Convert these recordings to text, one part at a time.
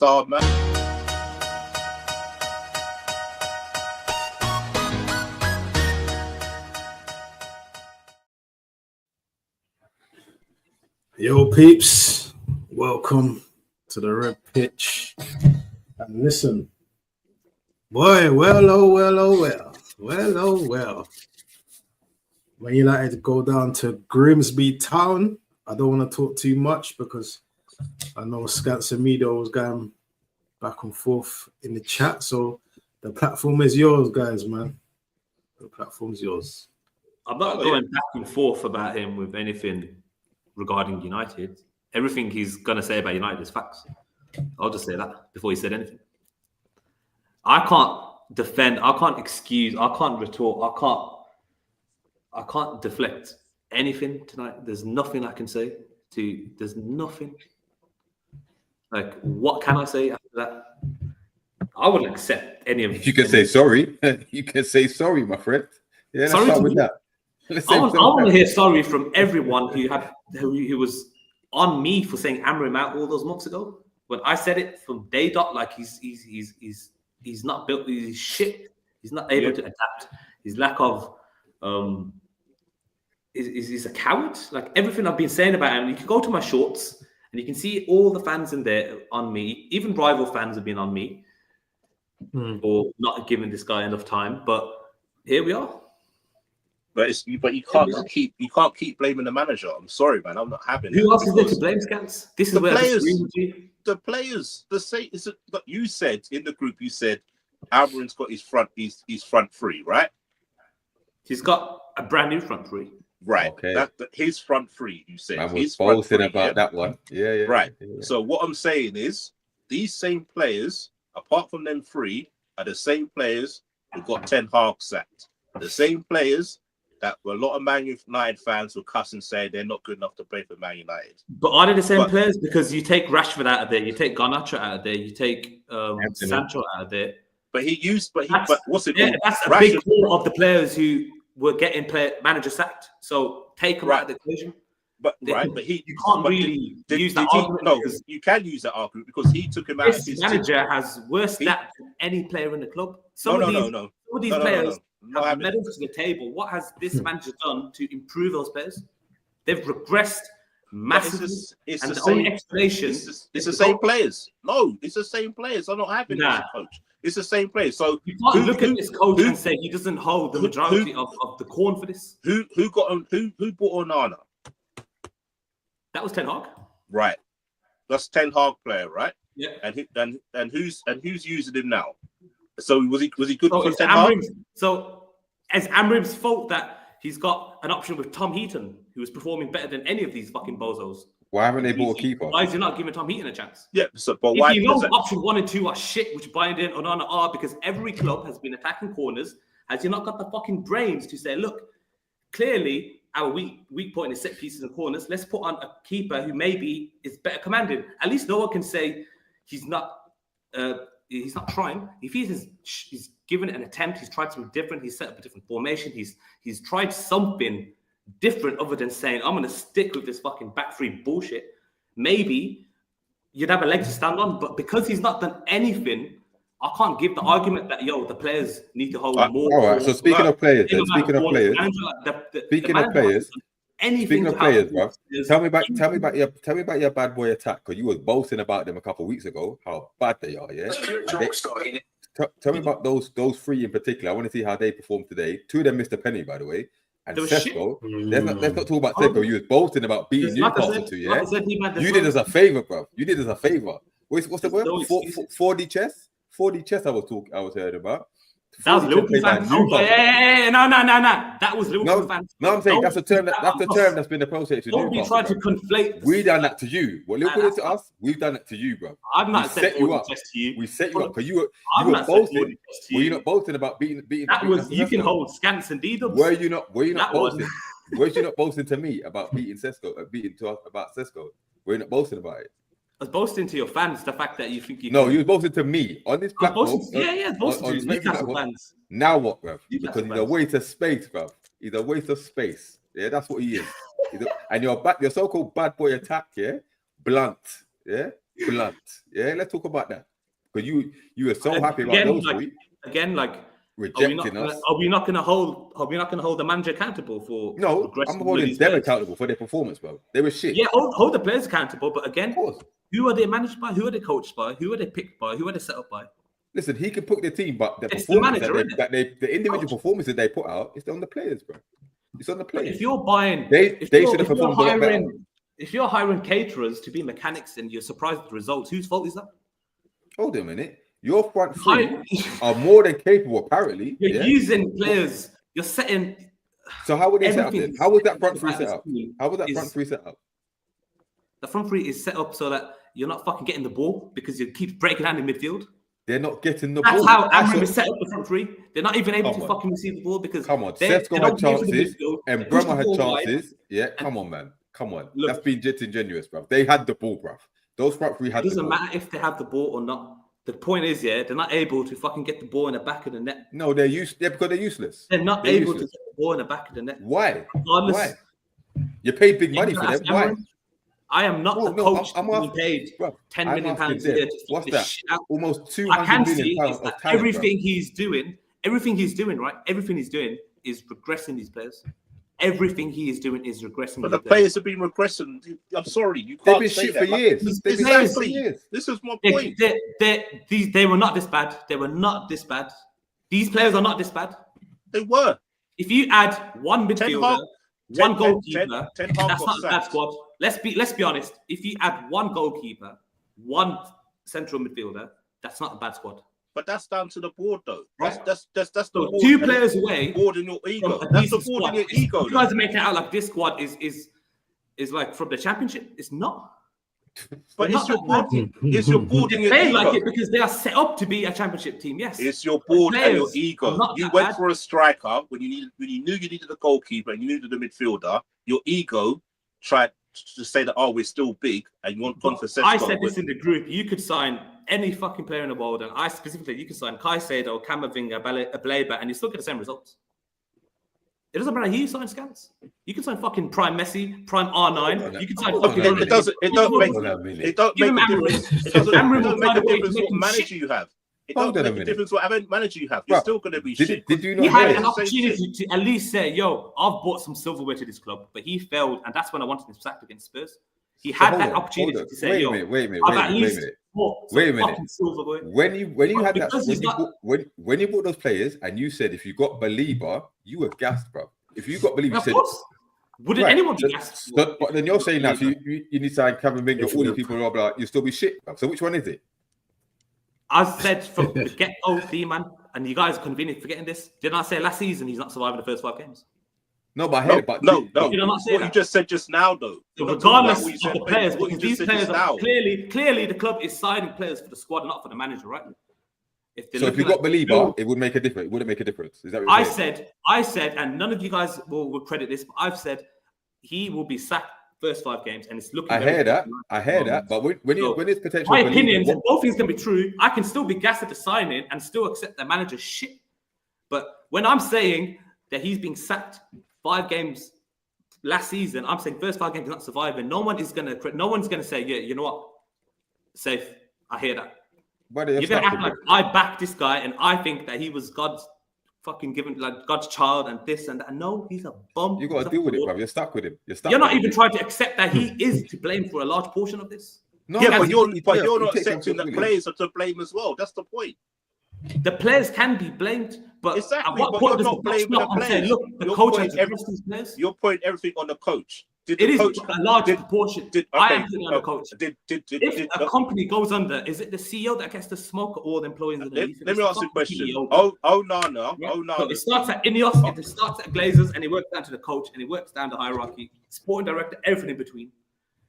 star, man. Yo, peeps, welcome to the Red Pitch. And listen, boy, well. When United go down to Grimsby Town, I don't want to talk too much because I know Scans and Media was going back and forth in the chat. So the platform is yours, guys, man. The platform's yours. I'm not going back and forth about him with anything regarding United. Everything he's going to say about United is facts. I'll just say that before he said anything. I can't defend, I can't excuse, I can't retort, I can't deflect anything tonight. There's nothing I can say there's nothing. Like, what can I say after that? I wouldn't accept any of it. You can say sorry. You can say sorry, my friend. Yeah, let's start with that. I want to hear sorry from everyone who was on me for saying Amram out all those months ago. When I said it from day dot, like he's not built, he's shit. He's not able to adapt. His lack of he's a coward. Like everything I've been saying about him, you can go to my shorts and you can see all the fans in there on me. Even rival fans have been on me or not giving this guy enough time. But here we are. But you can't keep blaming the manager. I'm sorry, man. I'm not having. Who else is there to blame, Scans? This is where the players. You said in the group. You said Alvaren's got his front three, right? He's got a brand new front three. Right. Okay. His front three. You said. I was boasting about that one. Yeah. Right. Yeah. So what I'm saying is, these same players, apart from them three, are the same players who got Ten Hag sacked. The same players that a lot of Man United fans will cuss and say they're not good enough to play for Man United. But are they the same players? Because you take Rashford out of there, you take Garnacho out of there, you take Sancho out of there. But what's it called? That's a big core of the players who were getting manager sacked. So take them out of the equation. You can't really use that argument. No, you can use that argument because he took him out. This manager has worse stats than any player in the club. Some of these players have medals to the table. What has this manager done to improve those players? They've regressed massively. It's and the only same explanation. It's the same players. No, it's the same players. I'm not having this coach. It's the same players. So you can't look at this coach and say he doesn't hold the majority of the corn for this. Who bought Onana? That was Ten Hag. Right. That's Ten Hag player, right? Yeah. And who's using him now? So was he good for Ten Hag? So it's Amram's fault that he's got an option with Tom Heaton, who is performing better than any of these fucking bozos. Why haven't they bought a keeper? Why is he not giving Tom Heaton a chance? Yeah, but why? If you know option 1 and 2 are shit, which Bayern and Onana are, because every club has been attacking corners, has he not got the fucking brains to say, look, clearly our weak point is set pieces and corners. Let's put on a keeper who maybe is better commanded. At least no one can say he's not trying. If he's given it an attempt, he's tried something different, he's set up a different formation, he's tried something different other than saying, I'm going to stick with this fucking back three bullshit, maybe you'd have a leg to stand on. But because he's not done anything, I can't give the argument that, the players need to hold more. All right, so speaking of players, bro. Tell me about your bad boy attack, because you was boasting about them a couple of weeks ago, how bad they are, yeah? Tell me about those three in particular. I want to see how they performed today. 2 of them missed a penny, by the way. And Sesko, let's not talk about Sesko. You was boasting about beating Newcastle too, yeah? You did us a favor, bro. You did us a favor. What's the word? 4D chess? 4D chess I was heard about. That was Liverpool fans. No. That was Liverpool fans. No, I'm saying that's the term that's been associated to Newcastle. Don't be trying to conflate. We done that to you. What Liverpool did to us, we've done it to you, bro. I've not set you up. We set you up because you were boasting. Were you not boasting about beating? That was you can hold Scants and D-dubs. Were you not boasting? Were you not boasting to me about beating Sesko? About Sesko? Were you not boasting about it? I was boasting to your fans the fact that you think you. No, you was boasting to me on this platform. Boasting to Newcastle fans. Now what, bruv? Because he's a waste of space, bruv. He's a waste of space. Yeah, that's what he is. And your so-called bad boy attack, yeah, blunt, yeah. blunt. Yeah, let's talk about that. Because you were so happy about Again, those like, three Again, like, rejecting us. Are we not going to hold the manager accountable for? No, progressing I'm with holding these them players? accountable for their performance, bro. They were shit. Yeah, hold the players accountable. But again, Of course. who are they managed by? Who are they coached by? Who are they picked by? Who are they set up by? Listen, he can put the team, but the It's the performance manager, isn't it? the individual Coach. performance that they put out, it's on the players, bro. It's on the But players. if you're buying, They if should you're- have if you're performed a lot better. hiring, if you're hiring caterers to be mechanics and you're surprised at the results, whose fault is that? Hold a minute. Your front three Hi- are more than capable, apparently. You're Yeah? using players. You're setting. So how would they set up then? everything How was that front three about set this up? team How was that is- front three set up? The front three is set up so that you're not fucking getting the ball because you keep breaking down in midfield. They're not getting the That's ball. how That's Amram what- is set up the front three. They're not even able Come to on. fucking receive the ball because Come on, they Sesko had don't play for the chances midfield. and They push Bremer the had ball wide. chances. Yeah, come on, man. Come on. Look. That's being disingenuous, bruv. They had the ball, bruv. Those front three It had the doesn't ball. matter if they have the ball or not. The point is, yeah, they're not able to fucking get the ball in the back of the net. No, they're because they're useless. They're not They're able useless. to get the ball in the back of the net. Why? Regardless, Why? You paid big money You're for gonna them. ask Why? Amram? I am not No, the no, coach I'm being asking- paid Bruv, £10 I'm million asking a year them, to what's sort that? this shit out. Almost I 200 can million see pounds is of that talent, everything he's doing, right? Everything he's doing is regressing these players. Everything he is doing is regressing. But these the players have been regressing. I'm sorry, you They've can't been say shit that. for years. They've been shit for Exactly. years. This is my They, point. they were not this bad. They were not this bad. These players are not this bad. They were. If you add one midfielder, one goalkeeper, Ten Hag that's got not a bad sacked. squad. Let's be honest. If you add one goalkeeper, one central midfielder, that's not a bad squad. But that's down to the board, though. Right. That's the So board. two players away Board in your ego. from a That's the decent board squad. in your ego. You guys are making it out like this squad is like from the championship. It's not. But They're it's not your that board. bad. It's your board in They your play like it ego. because they are set up to be a championship team. Yes. It's your board and your players ego. are not You that went bad. for a striker when you knew you needed a goalkeeper and you needed a midfielder. Your ego tried to say that, oh, we're still big, and you want gone for Sesko. I said this in the group. You could sign any fucking player in the world, and I specifically, you could sign Caicedo, Camavinga, Baleba, and you still get the same results. It doesn't matter who you sign, Scans. You can sign fucking Prime Messi, Prime R9. You can sign fucking. It doesn't. It don't make. Hold on a minute. It don't Give make a him difference. Amram. It doesn't Amram will make find a a way to difference make what him manager shit. you have. It Hold don't on a make a minute. difference what manager you have. You're Bruh, still going to be shit. Did you He not had hear? an Same opportunity to at least say, "Yo, I've bought some silverware to this club," but he failed, and that's when I wanted him sacked against Spurs. He had Hold that on, opportunity hold on. to say, Wait a "Yo, minute, wait a minute, I've wait at a minute, least wait a minute. bought some Wait a minute. fucking silverware." When you had that, Because he's when you bought those players and you said if you got Belieber, you were gassed, bro. If you got Belieber, you Of said course, wouldn't right, anyone be so- gassed? so- but then you're saying now so you need to sign Kevin Mingo, all these people, blah blah. You still be shit, bro. So which one is it? I said from the get-go, D-man, and you guys are convenient forgetting this. Didn't I say last season he's not surviving the first 5 games? No, but I heard it. But No. Did I not say What you that? just said just now, though. So We're not talking regardless about what you of said, the players, what you because just these said players just are now. clearly the club is signing players for the squad, not for the manager, right? So if you got Belieber, it would make a difference. It wouldn't make a difference. Is that what you're saying? I said, and none of you guys will credit this, but I've said he will be sacked first 5 games, and it's looking. I very hear that. good. I hear that. But when it's potential, My Belieber, opinions, and both things can be true. I can still be gassed at the signing and still accept the manager's shit. But when I'm saying that he's being sacked 5 games last season, I'm saying first 5 games he's not surviving. No one's gonna say, yeah, you know what, safe. I hear that. Brother, You're gonna stuck act with like I back this guy and I think that he was God's fucking given, like God's child and this and that. No, he's a bum. it. You got He's to a deal with it, fraud. bro. You're stuck with him. You're You're not with even him. trying to accept that he is to blame for a large portion of this. No, Yeah, but he- you're he- not he takes accepting that responsibility. players are to blame as well. That's the point. The players can be blamed, but Exactly, at what but point you're does not the blaming stop the and say, players. look, the You're coach putting has regressed these players? You're putting everything on the coach. Did It the is coach? a large did- proportion. Did, I okay, am putting on the coach. If a the- company goes under, is it the CEO that gets to smoke at all the employees underneath? let me ask you a question. CEO. Nana. Yeah. Oh, So Nana. it starts at Ineos, it starts at Glazers, and it works down to the coach, and it works down the hierarchy. Sporting director, everything in between.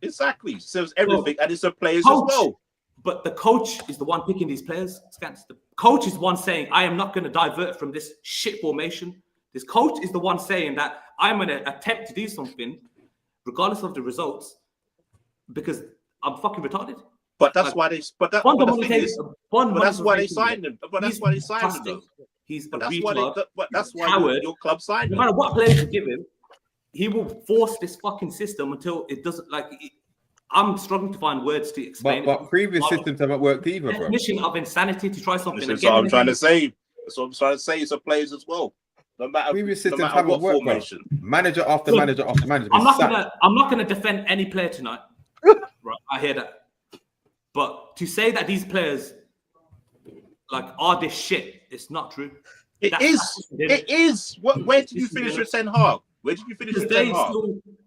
Exactly. Says everything, and it's the players Coach. as well. But the coach is the one picking these players. Scans. The coach is the one saying, I am not going to divert from this shit formation. This coach is the one saying that I'm going to attempt to do something, regardless of the results, because I'm fucking retarded. But that's Like, why they. But that's why they signed him. But that's why they signed him. Though. He's a But that's why. retard. But that's why coward. your club signed No him. matter what players you give him, he will force this fucking system until it doesn't like. I'm struggling to find words to explain. But previous systems haven't worked either, bro. Definition of insanity to try something This is again. what I'm trying to say. That's what I'm trying to say. It's the players as well. No matter, Previous no systems matter haven't what worked, bro. formation. Manager after Look, manager after manager. I'm been sacked. not gonna defend any player tonight. Right, I hear that. But to say that these players like are this shit, it's not true. It is. Where did you finish with Ten Hag? Where did you finish with Ten Hag?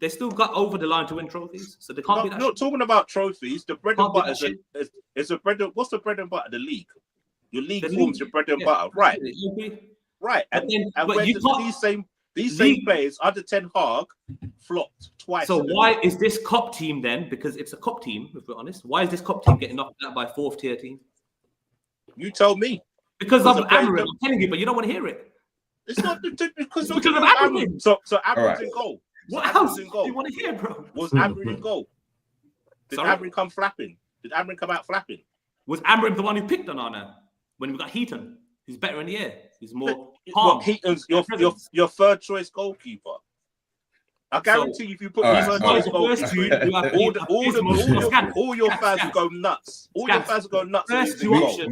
They still got over the line to win trophies, so they can't be that. Not talking about trophies. The bread and Can't be butter that is a bread. What's the bread and butter? The league. Your league The forms league, your bread and yeah. butter, right? You agree? Right. But And, then- and but where you did can't- these same league- players under Ten Hag flopped twice. So in the why league. is this cup team then? Because it's a cup team, if we're honest. Why is this cup team getting knocked out by fourth tier team? You tell me. Because of Because the players Amorim. don't- I'm telling you, but you don't want to hear it. It's not because Because of Amorim. Amorim. So Amorim's Alright. in goal. So What Amorim's else do in goal. you want to hear, bro? Was Amorim in goal? Did Sorry? Amorim come flapping? Did Amorim come out flapping? Was Amorim the one who picked Onana when we got Heaton, who's better in the air? He's more Well, calm. Heaton's presence. your third choice goalkeeper. I guarantee you, if you put Alright, your third alright. choice The first two, goalkeeper, who have all been your abysmal. Scans. fans will Scans. go nuts. All your Scans. fans will go nuts. when First he's in two goal. options.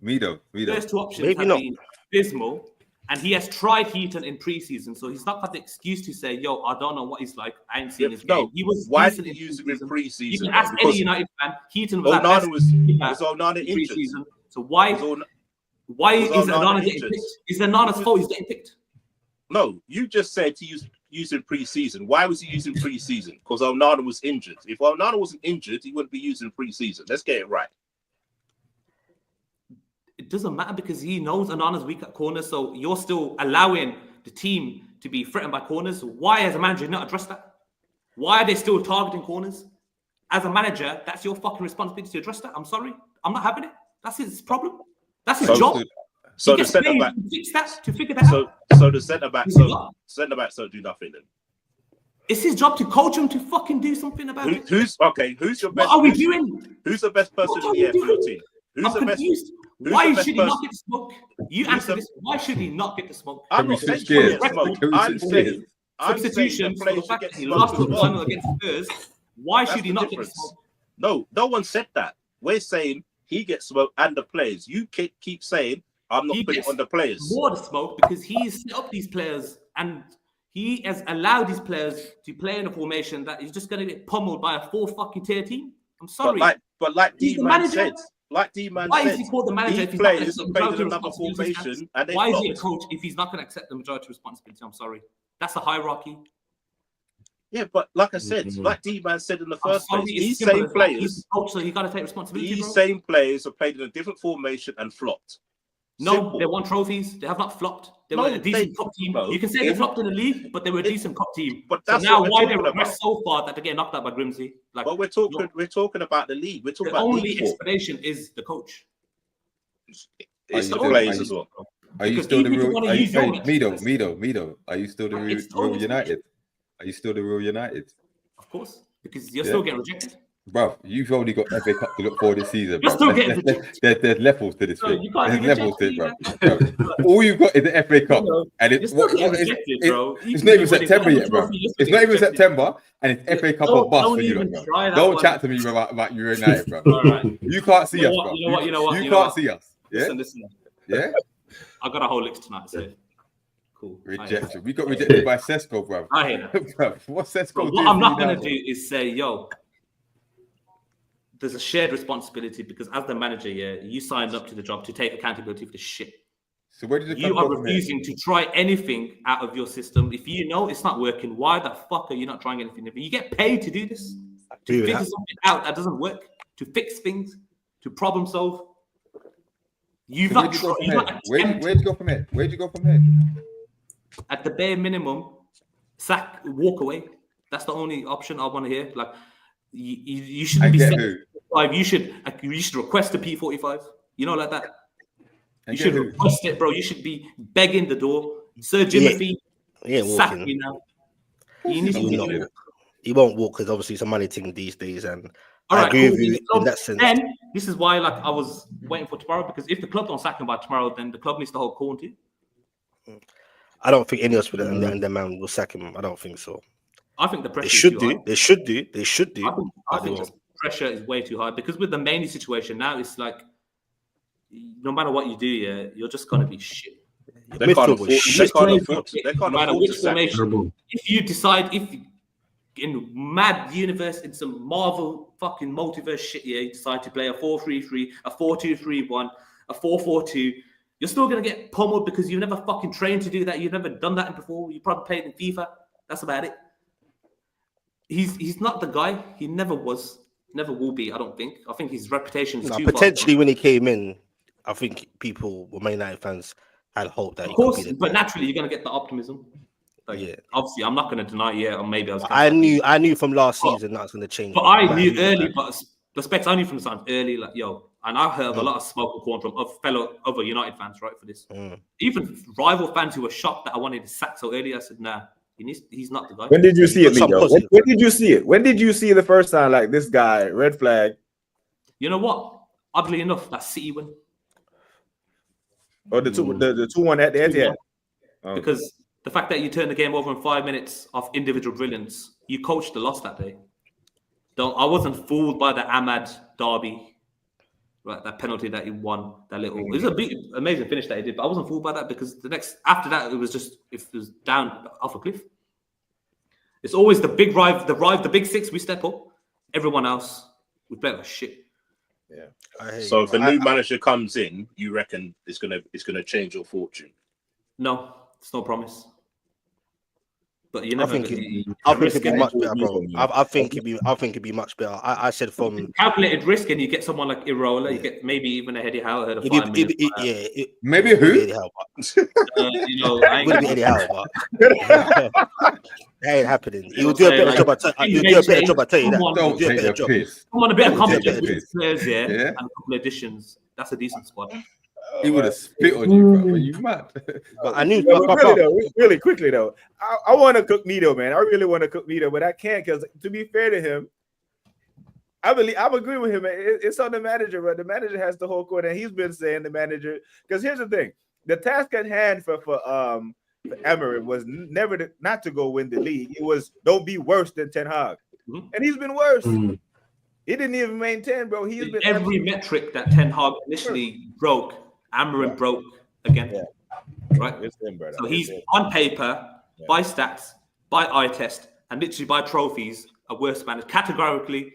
Mido. First two options Maybe have not. been abysmal, and he has tried Heaton in preseason, so he's not got the excuse to say, "Yo, I don't know what he's like. I ain't seen his No, game." He was why decent did he in use him in preseason. You preseason? can ask Because any United fan. Heaton was at Onana best was keeper Onana in injured. preseason. So why Was On- why was is Onana Onana getting injured? picked? Is Onana's fault he's getting picked? No, you just said to use in preseason. Why was he using preseason? Because Onana was injured. If Onana wasn't injured, he wouldn't be using preseason. Let's get it right. It doesn't matter because he knows Onana's weak at corners, so you're still allowing the team to be threatened by corners. Why, as a manager, not address that? Why are they still targeting corners? As a manager, that's your fucking responsibility to address that. I'm sorry, I'm not having it. That's his problem. That's his So- job. So He the gets centre paid back. to fix that, to figure that out. So the centre back. Is he So not? centre backs don't do nothing then. It's his job to coach him to fucking do something about it. Who's okay? Who's your What best? are we doing? Who's the best person What in are the we air for your doing? team? Who's I'm the best? confused. who's Why the best should he not person- get the smoke? You Who's answer the- this. Why should he not get the smoke? I'm Can we not saying switch he should gears? get smoke. Can we I'm switch saying gears? the Substitution for players the should fact get that he smoked lost as the well. final against Spurs. Why That's should he the not get the difference. smoke? No one said that. We're saying he gets smoke and the players. You keep saying I'm not He putting it gets on the players. More the smoke because he's set up these players and he has allowed these players to play in a formation that is just going to get pummeled by a fourth fucking tier team. I'm sorry. But like He's the D-Man manager. said, Why is he called the manager if these he's not going to players accept have the played majority in of another responsibility? formation and they Why is he a flopped. coach if he's not going to accept the majority of responsibility? I'm sorry. That's a hierarchy. Yeah, but like I said, like D-Man said in the I'm first sorry, place, it's these simple same as that. He's players, the coach, so he got to take responsibility, these bro. same players have played in a different formation and flopped. No, Simple. they won trophies. They have not flopped. They No, were a decent they- cup team. no, You can say they it- flopped in the league, but they were a decent cup team. But So that's now what we're why they talking regress about. so far that they get knocked out by Grimsby? Like But we're talking about the league. We're talking the about only league form. explanation is the coach. It's Are the you players still- as well. Are you Because still the even if you real? wanna Are you, use your hey, expertise- Mido. Are you still the Right, real, it's totally real United? Are you still the real United? Of course, because you're Yeah. still getting rejected. Bruv, you've only got FA Cup to look for this season. You're bruv. still getting There's levels to this No, thing. you can't There's be levels to it, rejected bro. All you've got is the FA Cup, No, and You're it's still getting it's rejected, bro. not even September yet, bro. It's not even September, and it's FA Cup or bust Don't for you, even bro. try that Don't one. chat to me about you United, bro. All right. You can't see You know us, what, bro. you know what, you know what, You you know can't what? see us. Yeah, Listen. yeah. I got a whole list tonight, so cool. I hear that. Rejection. We got rejected by Sesko, bro. I hear that. Bruv, what's Sesko But doing what I'm for not you going now, to do is say, yo, there's a shared responsibility because as the manager, yeah, you signed up to the job to take accountability for the shit. So where did it You come are from here? refusing to try anything out of your system. If you know it's not working, why the fuck are you not trying anything different? You get paid to do this, to agree with figure that. something out that doesn't work, to fix things, to problem solve. You've So not where'd you go tried. from You've here? not Where'd attempted. you go from here? Where'd you go from here? At the bare minimum, sack, walk away. That's the only option I want to hear. Like you shouldn't And be get set who? P45. You should request a P45. You know, like that. And You get should who? request it, bro. You should be begging the door. Sir Yeah. Jimothy, He ain't sack walking. me now. You need to He do will not it. walk. He won't walk because obviously it's a money thing these days, and All I right, agree cool. with you The club- in that sense. Then this is why, like, I was waiting for tomorrow because if the club don't sack him by tomorrow, then the club needs to hold Corn too. I don't think any of us with and the man will sack him. I don't think so. I think the pressure They is should too do. high. They should do. They should do. I think just pressure is way too high because with the Maney situation now, it's like no matter what you do, yeah, you're just gonna be shit. They can't Midfield was afford. They shit. can't afford. They No can't matter afford which to sack. formation, Terrible. if you decide in mad universe, in some Marvel fucking multiverse shit, yeah, you decide to play a 4-3-3, a 4-2-3-1, a 4-4-2, you're still gonna get pummeled because you've never fucking trained to do that. You've never done that before. You probably played in FIFA. That's about it. He's not the guy. He never was. Never will be. I don't think. I think his reputation is too Potentially, far when he came in, I think people, Man United fans, had hope that gone. he Of course, could be the but guy. naturally, you're gonna get the optimism. Like, Yeah. Obviously, I'm not gonna deny. Yeah, or maybe I was. I knew from last season that was going to change. But bro. I Man, knew who's the early, guy? but the specs I knew from the start early, like yo, and I heard a lot of smoke and corn from fellow other United fans, right, for this. Even rival fans who were shocked that I wanted to sack so early. I said, nah, he's not the guy. When did you see it, got some Leo? positive. When did you see it? When did you see the first time like this guy, red flag? You know what? Oddly enough, that City win. Or the 2-1 at the Etihad? Because the fact that you turn the game over in 5 minutes of individual brilliance, you coached the loss that day. I wasn't fooled by the Ahmad derby, right? That penalty that he won, that little. It was a big, amazing finish that he did, but I wasn't fooled by that because after that, it was down off a cliff. It's always the big the big six. We step up. Everyone else, we play like shit. Yeah. So if a new manager comes in, you reckon it's gonna change your fortune? No, it's no promise. But you I never. think you it'd be it. much better, bro. I think it'd be much better. I said from calculated risk, and you get someone like Irola, you get maybe even a Eddie Howe ahead of 5 minutes. Maybe who? Eddie Howe, but You know, I it would ain't be Eddie Howe, but that ain't happening. He will do a better job. He'll do a better job. I tell you that. He'll Don't do a take better the job. piss. come on a bit of Yeah, competition yeah, with players, yeah, Yeah. and a couple of additions. That's a decent squad. He would have spit on you, bro. Are you mad? But I knew. No, but really quickly though, I want to cook Nito, man. I really want to cook Nito, but I can't because to be fair to him, I agree with him. It's on the manager, but the manager has the whole court, and he's been saying the manager. Because here's the thing: the task at hand for Emery was never not to go win the league. It was don't be worse than Ten Hag, and he's been worse. He didn't even maintain, bro. He's been Every metric that Ten Hag initially broke, Amarin broke again. Yeah. Right? It's him, brother. So It's he's him. on paper, by stats, by eye test, and literally by trophies, a worse manager. Categorically,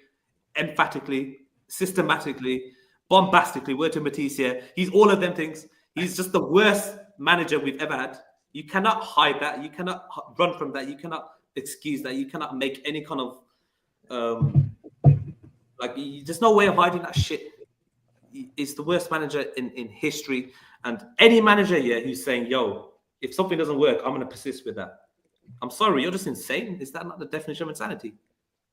emphatically, systematically, bombastically, word to Matisse here. He's all of them things. He's just the worst manager we've ever had. You cannot hide that. You cannot run from that. You cannot excuse that. You cannot make any kind of there's no way of hiding that shit. It's the worst manager in history. And any manager here who's saying, yo, if something doesn't work, I'm going to persist with that. I'm sorry, you're just insane. Is that not the definition of insanity?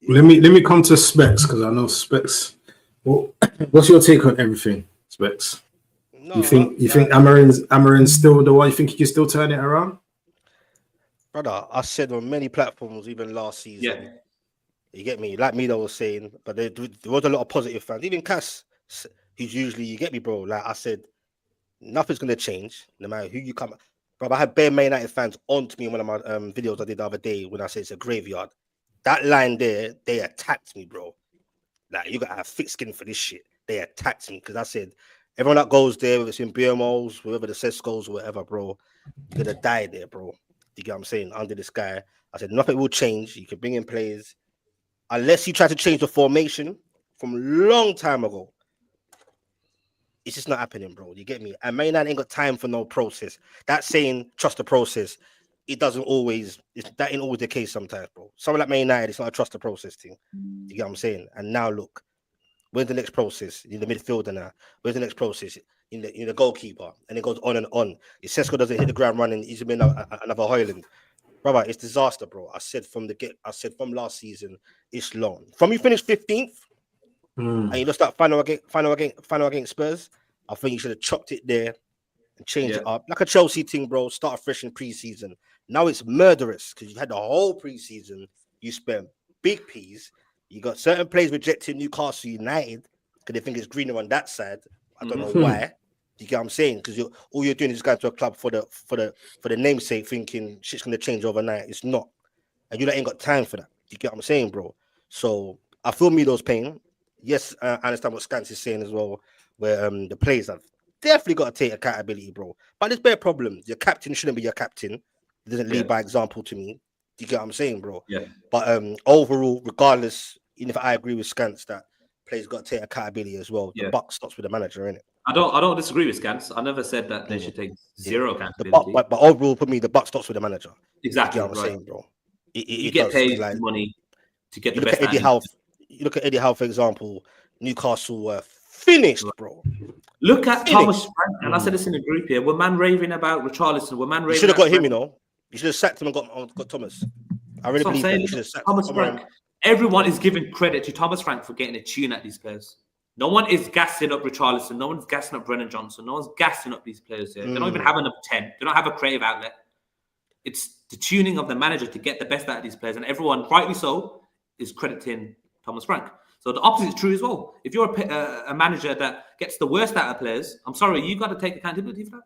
Let me come to Specs because I know Specs. Well, what's your take on everything, Specs? No, You think Amarin's still the one? You think he can still turn it around? brother? I said on many platforms, even last season. Yeah. You get me? Like Milo was saying, but there was a lot of positive fans. Even Cass, who's usually, you get me, bro. Like I said, nothing's gonna change no matter who you come. Bro, I had bare Man United fans on to me in one of my videos I did the other day when I said it's a graveyard. That line there, they attacked me, bro. Like you gotta have thick skin for this shit. They attacked me because I said everyone that goes there, whether it's in BMOs, wherever the Cescos, whatever, bro, you're gonna die there, bro. You get what I'm saying? Under this guy, I said nothing will change. You can bring in players. Unless you try to change the formation from a long time ago, it's just not happening, bro. You get me? And Man United ain't got time for no process. That saying, trust the process, it doesn't always, that ain't always the case sometimes, bro. Someone like Man United, it's not a trust the process thing. You get what I'm saying? And now look, where's the next process? In the midfielder now. Where's the next process? In the goalkeeper. And it goes on and on. If Sesko doesn't hit the ground running, he's been another Hoyland. Brother, it's disaster, bro. I said from last season, it's long. From you finished 15th, and you lost that final against Spurs, I think you should have chopped it there and changed it up. Like a Chelsea thing, bro. Start fresh in pre-season. Now it's murderous because you had the whole pre-season. You spent big P's. You got certain players rejecting Newcastle United because they think it's greener on that side. I don't know why. You get what I'm saying? Because all you're doing is going to a club for the namesake, thinking shit's gonna change overnight. It's not. and you ain't got time for that. You get what I'm saying, bro? So I feel Mido's pain. Yes, I understand what Scans is saying as well, where the players have definitely got to take accountability, bro. But there's bare problems. Your captain shouldn't be your captain. It doesn't lead by example to me. Do you get what I'm saying, bro? Yeah. But overall, regardless, even if I agree with Scans that players got to take accountability as well, the buck stops with the manager, innit? I don't disagree with Scans. I never said that they should take zero The accountability. but overall, for me, the buck stops with the manager. Exactly. You get what I'm saying, bro? You get paid money to get the best. You look at Eddie Howe, for example. Newcastle were finished, bro. Look at Thomas Frank, and I said this in the group here. We're man raving about Richarlison. We're man raving. You should have got him, you know. You should have sacked him and got Thomas. I really believe that. You should have sacked Thomas Frank. Everyone is giving credit to Thomas Frank for getting a tune at these players. No one is gassing up Richarlison. No one's gassing up Brennan Johnson. No one's gassing up these players here. They don't even have a 10. They don't have a creative outlet. It's the tuning of the manager to get the best out of these players, and everyone, rightly so, is crediting Thomas Frank. So the opposite is true as well. If you're a manager that gets the worst out of players, I'm sorry, you got to take accountability for that.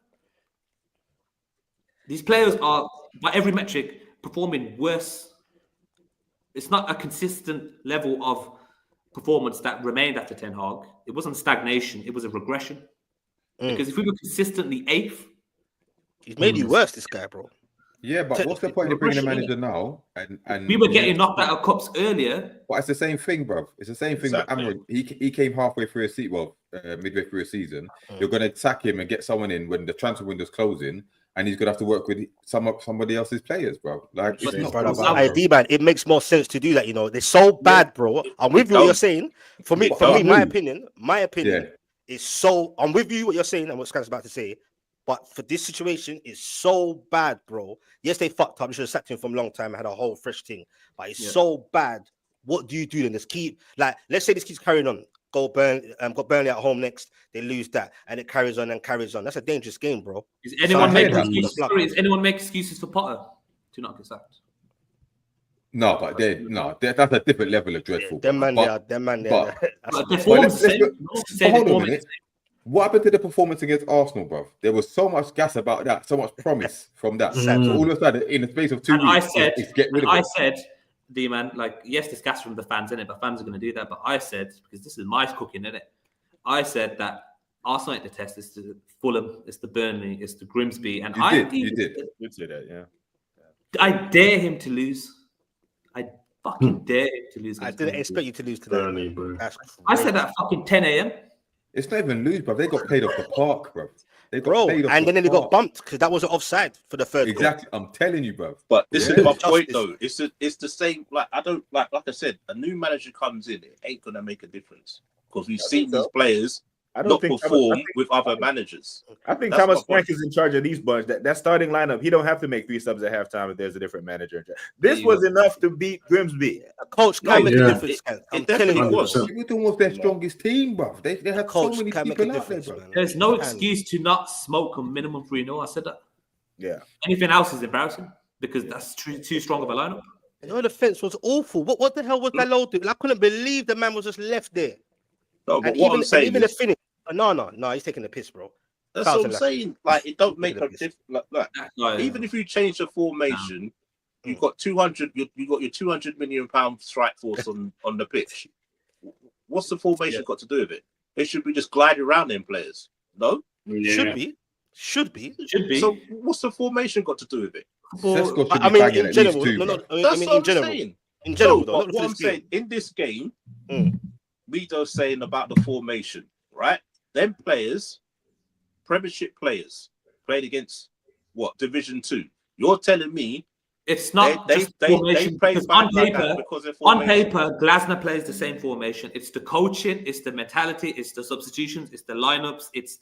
These players are, by every metric, performing worse. It's not a consistent level of performance that remained after Ten Hag. It wasn't stagnation. It was a regression. Because if we were consistently 8th, he's made you worse, this guy, bro. Yeah, but what's the point of bringing a manager now? And we were getting knocked out of cups earlier. But it's the same thing, bro. It's the same thing. Exactly. That Amorim, he came halfway through a season, midway through a season. You're going to sack him and get someone in when the transfer window's closing, and he's going to have to work with somebody else's players, bro. Like, it's not ID, man, it makes more sense to do that. You know, they're so bad, bro. I'm with you. What you're saying. For me, my opinion is so. I'm with you. What you're saying and what Scan's about to say. But for this situation, it's so bad, bro. Yes, they fucked up. You should have sacked him from a long time and had a whole fresh thing. But it's so bad. What do you do then? Just keep, like, let's say this keeps carrying on. Got Burnley at home next. They lose that. And it carries on and carries on. That's a dangerous game, bro. Is anyone making excuses for Potter to not get sacked? No, but that's a different level of dreadful. Them man there. Hold on a minute. What happened to the performance against Arsenal, bro? There was so much gas about that, so much promise from that. So all of a sudden, in the space of 2 weeks, it's get rid of it. I said, D-man, like, yes, there's gas from the fans, in it, but fans are going to do that. But I said, because this is my cooking, innit? I said that Arsenal ain't the test. It's the Fulham, it's the Burnley, it's the Grimsby. And you did. You'd say that, yeah. I dare him to lose. I fucking dare him to lose. I didn't expect you to lose today. Burnley, bro. I said that fucking 10 a.m. It's not even lose, bro. They got played off the park, bro. They got bumped because that wasn't offside for the third. Exactly, goal. I'm telling you, bro. But this is my point, though. It's the same. Like I don't like I said, a new manager comes in, it ain't gonna make a difference because we've seen these players not perform with other managers. I think Thomas Frank is in charge of these bunch. That starting lineup, he don't have to make 3 subs at halftime if there's a different manager. This was enough to beat Grimsby. A coach can make a difference. I'm telling you, Everton was their strongest team, bro. They had so many people out there, bro. There's no excuse to not smoke a minimum 3-0. I said that. Yeah. Anything else is embarrassing because that's too strong of a lineup. The defense was awful. What the hell was Dalot doing? I couldn't believe the man was just left there. No, but what I'm saying even the finish. No, he's taking the piss, bro. That's what I'm saying. Like, it don't make a difference. Even if you change the formation, you've got 200. You got your 200 million pound strike force on the pitch. What's the formation got to do with it? They should be just gliding around them players. No, should be. So what's the formation got to do with it? I mean, in general, that's what I'm saying. In general, what I'm saying in this game, Mido's saying about the formation, right? Them players, Premiership players, played against what Division 2. You're telling me it's not they play on paper. On paper, Glasner plays the same formation. It's the coaching, it's the mentality, it's the substitutions, it's the lineups, it's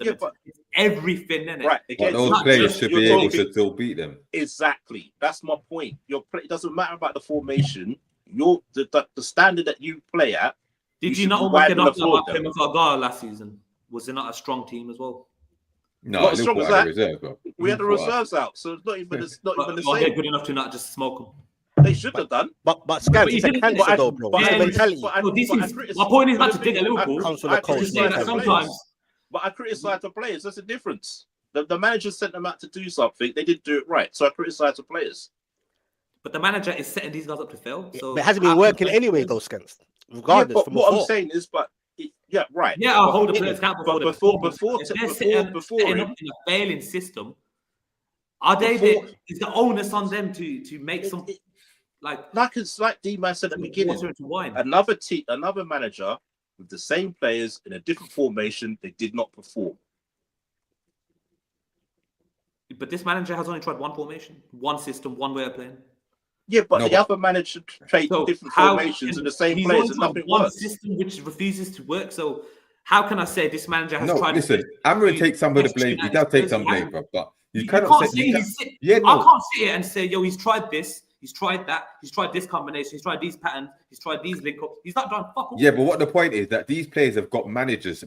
everything in it. Right, again, those players should be able to still beat them. Exactly, that's my point. It doesn't matter about the formation. The standard that you play at. Did you not almost get knocked out by Plymouth Argyle last season? Was it not a strong team as well? No, as strong as that. Reserve, we had the reserves out, so it's not even the same. They're good enough to not just smoke them. They should have done. But Scans, it's a cancer though, bro. It's a mentality. My point is not to dig a Liverpool. But I criticise the players. That's the difference. The manager sent them out to do something. They didn't do it right, so I criticise the players. But the manager is setting these guys up to fail. So But it hasn't been working anyway, though, Scans. Regardless, but from what before. I'm saying is, right. Yeah, I'll hold the But- players accountable. but for the before- performance. before- If they're before setting him- up in a failing system, are they? Before- Is the onus on them to make some like like D-Man said at the beginning, water into wine? another manager with the same players in a different formation, they did not perform. But this manager has only tried one formation, one system, one way of playing. Yeah, but No, the other manager played So different how formations can- and the same he's players only and tried nothing one works. system which refuses to work. So how can I say this manager has No, tried? listen, I'm going to take some of the blame. He does take some blame, bro. But you cannot say. Yeah, I no. can't sit here and say, yo, he's tried this, he's tried that, he's tried this combination, he's tried these patterns, he's tried these link ups. He's not done fuck all. Yeah, but what the point is that these players have got managers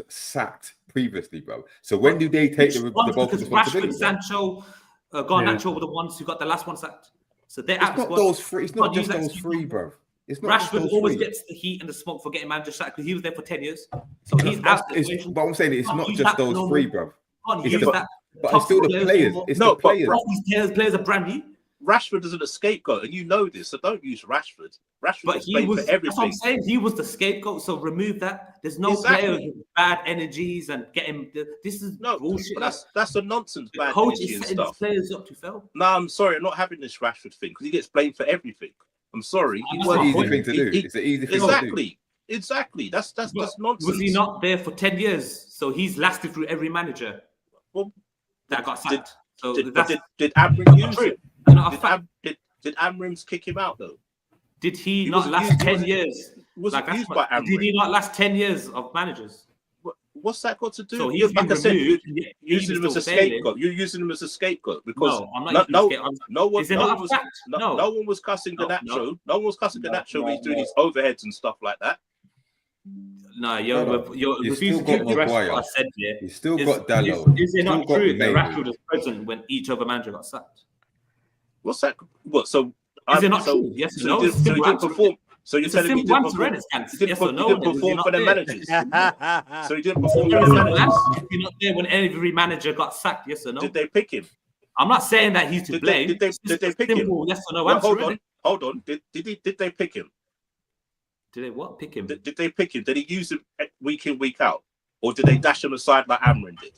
sacked previously, bro. So when do they take the bulk of Because responsibility? Rashford, bro? Sancho, Garnacho were the ones who got the last one sacked. So they're It's at the not squad. those three. It's not Can't just use that those excuse. three, bro. It's not just Rashford those always three. gets the heat and the smoke for getting manager sacked because he was there for 10 years. So he's out. But I'm saying it's Can't not use just that those normal- three, bro. Can't It's use the- that. But it's still the players. anymore. It's No, the but players. All these players are brand new. Rashford isn't a scapegoat, and you know this, so don't use Rashford. Rashford But was he blamed was, for that's what I'm everything. saying. He was the scapegoat. So remove that. There's no Exactly. players with bad energies and getting. This is No, bullshit. but that's a nonsense, The bad coach energy is and setting his stuff. players up to fail. No, I'm sorry, I'm not having this Rashford thing because he gets blamed for everything. I'm sorry. He It's It's an not wasn't- easy thing to do. he- It's an easy thing to do. Exactly. That's But nonsense. Was he not there for 10 years? So he's lasted through every manager Well, that got sacked. So Did that's Amrim use true. it? You know, a fact. Did Amrim's kick him out though? Did he He not wasn't last used- 10 years? Wasn't Like, used that's by what- did he Amrim. not last 10 years of managers? What's that got to do? So You're, he's been like I said, you're removed. yet he using him was as a still failing. scapegoat. You're using him as a scapegoat because No, I'm not no, using no, this game. no one, Is it no not one a was, fact? no, no one was cussing No, Garnacho. no. No one was cussing Garnacho when he's doing his overheads and stuff like that. No, you're You've refusing still to got give the rest of Maguire. what I said here. He's still Is- got Dalot. Is it Still not got true that Maybe. Rashford was present when each other manager got sacked? What's that? What? So Is it not so, true? Yes or so no? he It's a didn't, so he simple didn't answer. perform. So you're It's a telling me he simple didn't answer, perform. innit, Scans? He didn't, Yes or no? he didn't Then is he perform not for the there? managers. So he didn't perform You're for a the simple managers. answer. If you're not there when every manager got sacked, yes or no? Did they pick him? I'm not saying that he's to Did blame. they- did they- It's did just they a pick him? simple yes or no Well, answer. hold on. Did they pick him? Did they what? Pick him? Did they pick him? Did he use him week in, week out? Or did they dash him aside like Amrin did?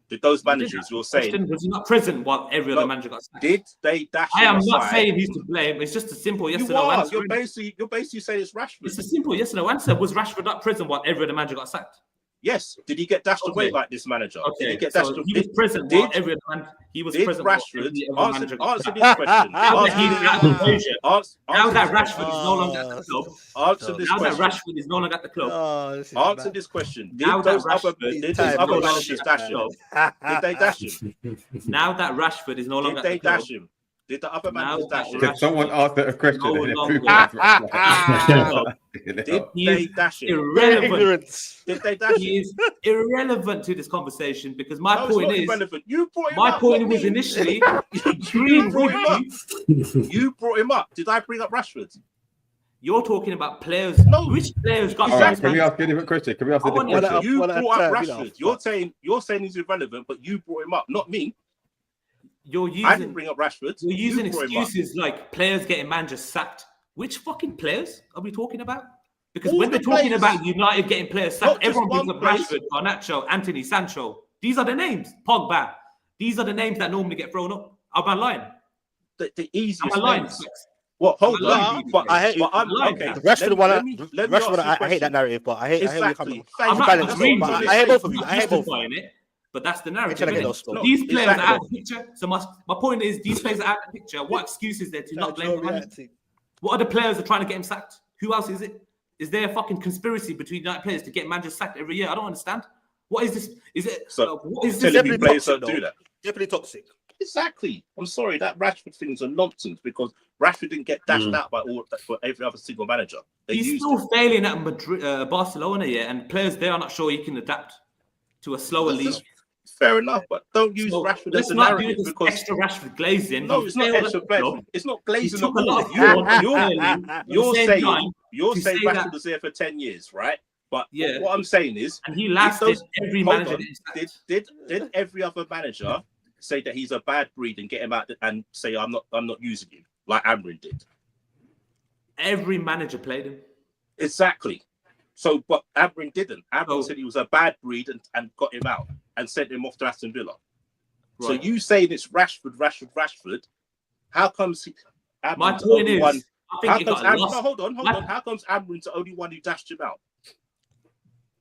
Did those managers you're saying, Was he not present while every other No, manager got sacked? did they dash I him am aside? not saying he's to blame. It's just a simple yes You or no are. answer. You're innit? basically saying it's Rashford. It's a simple yes or no answer. Was Rashford not present while every other manager got sacked? Yes. Did he get dashed away Okay. like this manager? Did Okay, he get so dashed he was present did- while every other man. He was Did present while Rashford every other manager got answer sacked. this question? Now that he's out of the equation, now Answer that this Rashford question. is no longer at the club, Answer this now that question. Rashford is no longer at the club, Answer this question. Did Now that those other Rashford- did Time those other goes managers shit, dash him? Did they dash him? now that Rashford is no longer Did at they the club, dash him? Did the other Now managers dash that him? Can someone answer a question? No and then longer. prove that's right? Did he they is dash him? irrelevant. Ignorance. Did they dash him? He is irrelevant to this conversation because my No, it's point not is, irrelevant. You brought him my up. point not was me. initially You agreeing brought with him up. you. You brought him up. Did I bring up Rashford? You're talking about players. No. Which players got All right, sacked? can we ask a different question? Can we ask a I want different you to- question? You What a brought up term, you know, Rashford. You're saying he's irrelevant, but you brought him up, not me. You're I didn't using bring up Rashford. you're using You brought him up. excuses like players getting managers sacked. Which fucking players are we talking about? Because All when the they're talking players. about United getting players Not sacked, just everyone brings one up place. Rashford, Garnacho, Anthony, Sancho. These are the names. Pogba. These are the names that normally get thrown up. Am I lying? The easiest Am I lying? names. What? Hold Am I lying? on. But, I hate- but I'm lying. okay. Rashford one. Rashford, ask you a I hate question. that narrative, but I hate. I hate where you come Exactly. from. Thank I'm you. not balance, agreeing but with I hate it. both of you. I'm I hate both. justifying it, but that's the narrative. trying to get innit? those spots. No, These players are exactly. out of the picture. So my point is, these players are out of the picture. What excuse is there to not blame the manager? What other players are trying to get him sacked? Who else is it? Is there a fucking conspiracy between United players to get managers sacked every year? I don't understand. What is this? Is it? So, what is this? Telling me definitely players toxic, don't do though. that. Definitely toxic. Exactly. I'm sorry, that Rashford thing's a nonsense because Rashford didn't get dashed out by for every other single manager. They He's used still him. failing at Madrid, Barcelona, yeah, and players there are not sure he can adapt to a slower league. Fair enough, but don't use So Rashford let's as a not do narrative this because extra Rashford glazing. no, He it's not failed extra at the club. glazing. It's not He glazing took at a lot all. of form. You're saying to Rashford say that- was there for 10 years, right? But Yeah. what I'm saying is, And he lasted those- every hold manager. on. that he sacked. Did every other manager say that he's a bad breed and get him out and say I'm not using you? like Amrin did. Every manager played him. Exactly. So, but Amrin didn't. Amrin Oh. said he was a bad breed and got him out and sent him off to Aston Villa. So Right. you saying it's Rashford? How comes Amrin's My the point only is, one? I How think it comes got Amrin? lost. No, hold on. My- How comes Amrin's the only one who dashed him out?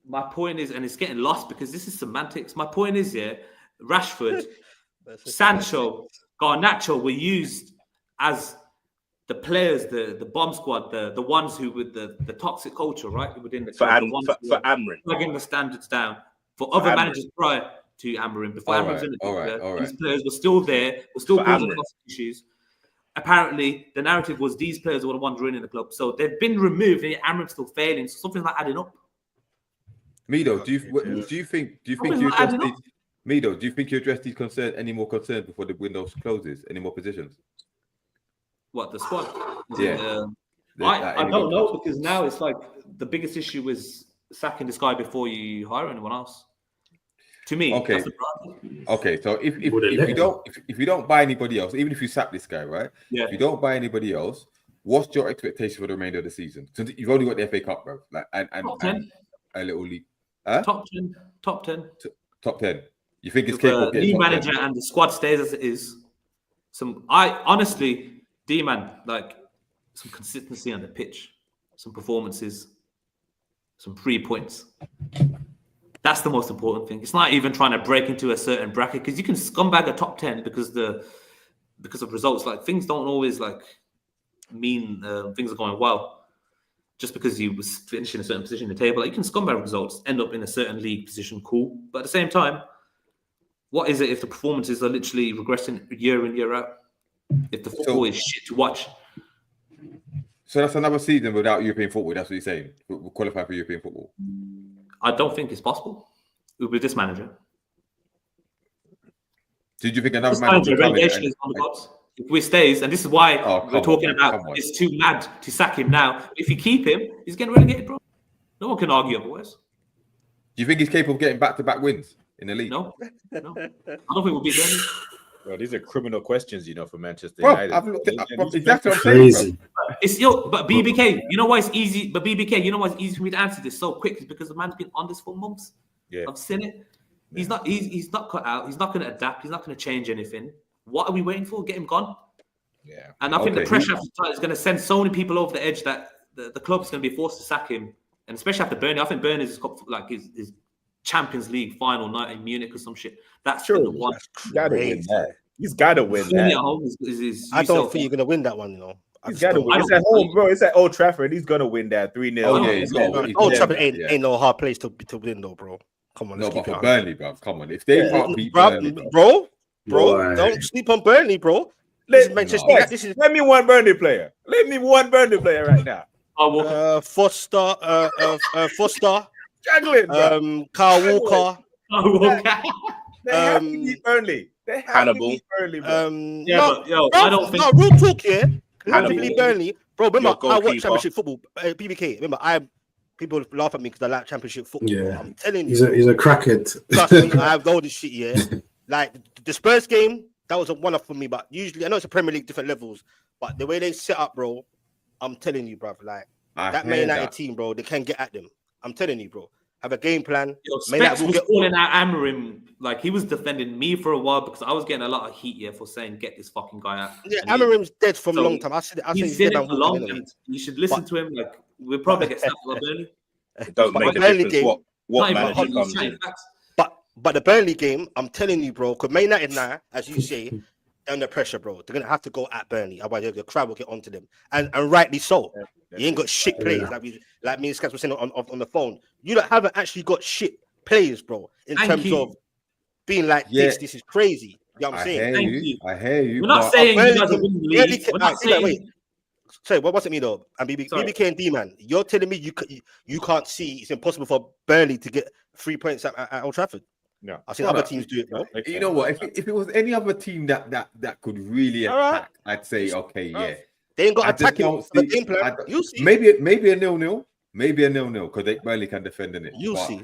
My point is, and it's getting lost because this is semantics. My point is, yeah, Rashford, Sancho, Garnacho were used as the players, the bomb squad, the ones who with the toxic culture, right, within the For, club, the Am, ones for, who for are Amrin. plugging the standards down. For other Amrin. managers prior to Amorim, before All Amorim was right, in the all right, picture, all these right. players were still there, were still For causing Amorim. lots of issues. Apparently, the narrative was these players were the ones ruining the club, so they've been removed, and Amorim's still failing. So something's not adding up. Mido, do you think Something's you not address adding these? Mido, do you think you address these concerns? Any more concerns before the window closes? Any more positions? What, the squad? Is Yeah. it, That I any don't more know, because now it's like the biggest issue is sacking this guy before you hire anyone else. To me, Okay. that's the problem. Okay, so if Would it let if you don't buy anybody else, even if you sack this guy, right? Yeah. If you don't buy anybody else, what's your expectation for the remainder of the season? Since you've only got the FA Cup, bro, like and Top 10. a little league, Top 10. Top 10. top 10. You think it's If capable of the getting new top 10? manager and the squad stays as it is, I honestly, D-man, like some consistency on the pitch, some performances, some 3 points. That's the most important thing. It's not even trying to break into a certain bracket because you can scumbag a top 10 because of results. Like things don't always like mean things are going well. Just because you was finishing a certain position in the table, like, you can scumbag results, end up in a certain league position, cool. But at the same time, what is it if the performances are literally regressing year in, year out? If the football is shit to watch. So that's another season without European football. That's what you're saying. We'll qualify for European football. I don't think it's possible with this manager. Did you think another This manager manager, would come in relegation is on the cards. If we stays, and this is why Oh, we're come talking on, man, about come on. it's too mad to sack him now. If you keep him, he's getting relegated, bro. No one can argue otherwise. Do you think he's capable of getting back-to-back wins in the league? No. I don't think we'll beat Burnley. Bro, these are criminal questions, you know, for Manchester Bro, United. I've looked at These- bro, these- exactly what I'm saying, bro. Crazy. It's but BBK, you know why it's easy? But BBK, you know why it's easy for me to answer this so quick? Is because the man's been on this for months. Yeah. I've seen it. He's not cut out. He's not going to adapt. He's not going to change anything. What are we waiting for? Get him gone. Yeah. And I think Okay. the pressure is going to send so many people over the edge that the club's going to be forced to sack him. And especially after Burnley, I think Burnley is like his Champions League final night in Munich or some shit. That's Sure. the one. He's got to win Crazy. that. He's got to win Burnley at that. home is I don't think you're gonna win that one, you know. I He's just got to don't. win. It's at home, bro. It's at Old Trafford. He's going to win that 3-0. Oh, yeah, Yeah, he's yeah. got. Old yeah, Trafford yeah. ain't no hard place to win though, bro. Come on, No, let's but keep it for on. Burnley, bro. Come on. If they can't beat Burnley, bro. bro, Boy. don't sleep on Burnley, bro. This is Manchester. No. This is Let me one Burnley player. Let me one Burnley player right now. Foster, Foster, Juggling, bro. Kyle Walker. They have to um, beat Burnley. They have Hannibal. to beat Burnley, bro. Yeah, no, but yo, bro, I don't think. no, real talk here. Hannibal. Relatively Burnley, bro. Remember, Your I watch goalkeeper. Championship football. BBK. Remember, people laugh at me because I like Championship football. Yeah. I'm telling you, He's a crackhead. trust me, I have all this shit. Yeah, like the Spurs game, that was a one-off for me. But usually, I know it's a Premier League, different levels. But the way they set up, bro, I'm telling you, bro. Like I that hear Man United that. team, bro, they can get at them. I'm telling you, bro. Have a game plan. Yo, Man United Specs will was get. calling out Amorim like he was defending me for a while because I was getting a lot of heat here for saying get this fucking guy out. Yeah, And he- Amarim's dead from a so long time. I said he's he's been dead it and for walking long, anyway. and you should listen to him. Like we'll probably get snapped by Burnley. It don't But make a Burnley difference game- what Not even manager hot, he's comes chatting in. facts. But the Burnley game, I'm telling you, bro, because Man United now, as you say, they're under pressure, bro. They're gonna have to go at Burnley, otherwise the crowd will get onto them, and rightly so. You ain't got shit players like me and Scats were saying on the phone. You don't haven't actually got shit players, bro. In Thank terms you. of being like Yeah. this is crazy. You know what I'm I saying? hear Thank you. you. I hear you. We're not but- saying you Burnley guys are can- winning the Burnley league. can- We're not wait, wait. saying. Sorry, what was it me though? And Sorry. BBK and D man, you're telling me you can't see it's impossible for Burnley to get 3 points at Old Trafford. No. I've seen Well, other teams do it, bro. You know what? If it was any other team that could really All right. attack, I'd say okay, All right. yeah. They ain't got I just attacking don't the see- game plan. I don't- You see, Maybe a 0-0, because they barely can defend in it. you But see.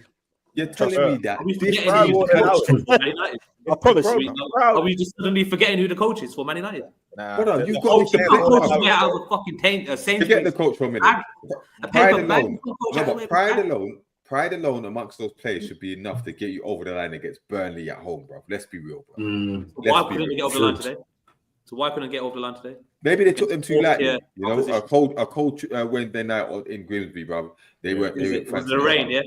You're telling me that Are we this forgetting crowd who won't the allow coach is for Man United? I promise Bro, you. Are we just suddenly forgetting who the coach is for Man United? Nah, Brother, the you've whole got to thing The is coach how is it out goes. of a fucking Sainsbury's. forget the coach for a minute. A Pride paper bag. alone, Coach no, out but of pride alone amongst those players should be enough to get you over the line against Burnley at home, bro. Let's be real, bro. Why Let's be couldn't we real. get over the line today? So why couldn't we get over the line today? Maybe they took them too lightly. Yeah, You know, a cold Wednesday night in Grimsby, bro. They were Was it fancy, the rain? Yeah.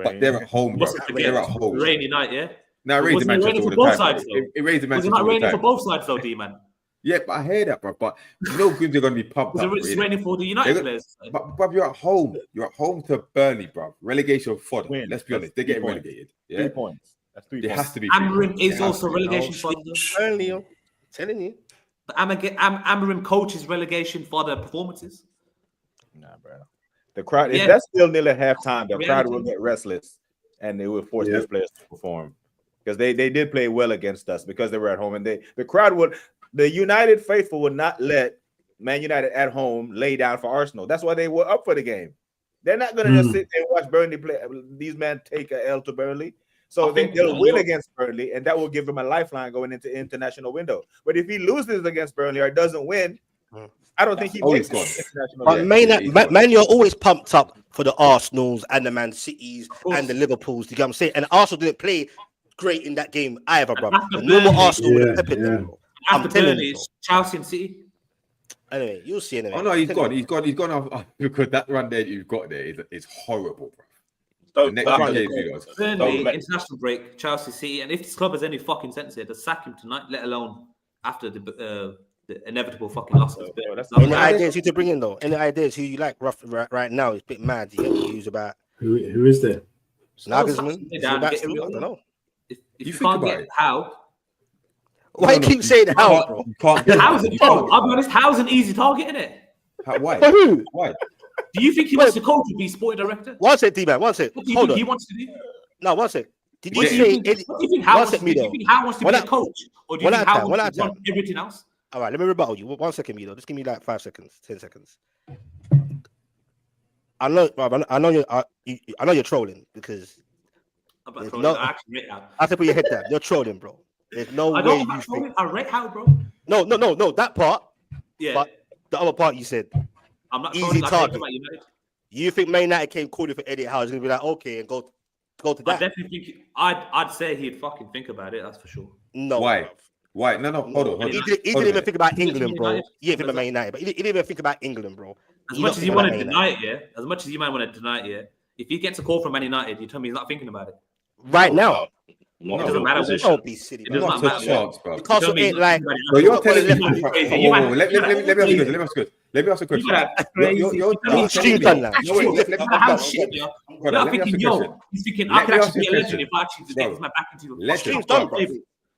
but they're at home, bro. Must have They're forget. at home. Rainy night. Yeah. Now, it Was rains it in Manchester raining all for the both time. sides, bro. though? It rains in Was it Manchester not all the raining for time. both sides though, D-man? Yeah, but I hear that, bro. But you know, Grimsby are going to be pumped Was up. it raining for the United players? But bruv, you're at home. You're at home to Burnley, bro. Relegation fodder. Win. Let's be honest. They're That's 3 getting points. relegated. 3 Yeah, points. That's 3 there points. has to be. Amarim There is has also to be. relegation fodder. Burnley, I'm telling you. But Amarim coaches relegation fodder performances. Nah, bro. The crowd, Yeah. if that's still nearly halftime, the crowd Reality. will get restless and they will force Yeah. these players to perform. Because they did play well against us because they were at home. And the crowd the United faithful would not let Man United at home lay down for Arsenal. That's why they were up for the game. They're not going to just sit there and watch Burnley play. These men take a L to Burnley. So I think they'll win against Burnley, and that will give them a lifeline going into international window. But if he loses against Burnley or doesn't win, I don't think he Oh, makes he's gone. it international. But window. Man, you're always pumped up for the Arsenals and the Man Cities course. and the Liverpools. You get what I'm saying? And Arsenal didn't play great in that game either, bro. after The normal Burnley- Arsenal would have Yeah, peppered them, bro. After I'm telling Burnley, you, it's Chelsea and City. Anyway, you'll see anyway. Oh no, he's gone. He's gone off because that run there you've got there is horrible, bro. The Don't, next don't, run don't, there you guys. Burnley, Don't make- international break, Chelsea, City, and if this club has any fucking sense here, to sack him tonight, let alone after the inevitable fucking loss. Oh, that's Any not- ideas who to bring in though? Any ideas who you like rough right now? It's a bit mad. You get views about Who is there? Nagelsmann. Sit Is he down, back get still? him I don't know. If You you think can't about get it. how, Why you keep saying how, bro? You can't get how's it? you can't Bro, I'll be honest, how's an easy target, innit? Why? For who? Why? Do you think he wants to coach or be sporting director? One sec, D-man. One sec. What do you Hold think on. he wants to do? No, one sec. Did you What do you say? think, Eddie- what do you think How one wants to sec, be? Do you Mido. think How wants to be One a at- coach? Or do you one think at a How time, wants one to at a run everything else? All right, let me rebuttal you. 1 second, Mido. Just give me like 5 seconds, 10 seconds. I know, bro, I know you're trolling because I'm not There's trolling, no- I actually rate How. I have to put your head down. You're trolling, bro. There's no I way don't you I'm trolling, think. I rate How, bro. No. That part, Yeah, but the other part you said. I'm not easy trolling. I target. think about United. You think Man United came calling for Eddie Howe is gonna be like okay and go to I that? definitely think I'd say he'd fucking think about it. That's for sure. No. Why? bro. Why? No, hold on. He Hold didn't on. even think about He England, bro. United. He didn't think about Man United, but he didn't even think about England, bro. As He much not as you thinking want about to Man deny it, yeah. As much as you might want to deny it, yeah. If he gets a call from Man United, you tell me he's not thinking about it. Right now. Not It in doesn't a matter what position. Don't be silly, It bro. does Not not a matter. chance, bro. Newcastle ain't like. So you're telling me, Crazy. let You me might- ask you a question. Let me ask a You question. got You're He's streamed on that. No, wait, let me How ask shit, you yo. a You're question. not Let me ask thinking, you a yo. question. He's thinking, I Let could me ask actually you be a a legend question. if I actually just get this man back into the Legend. Stream's done, bro.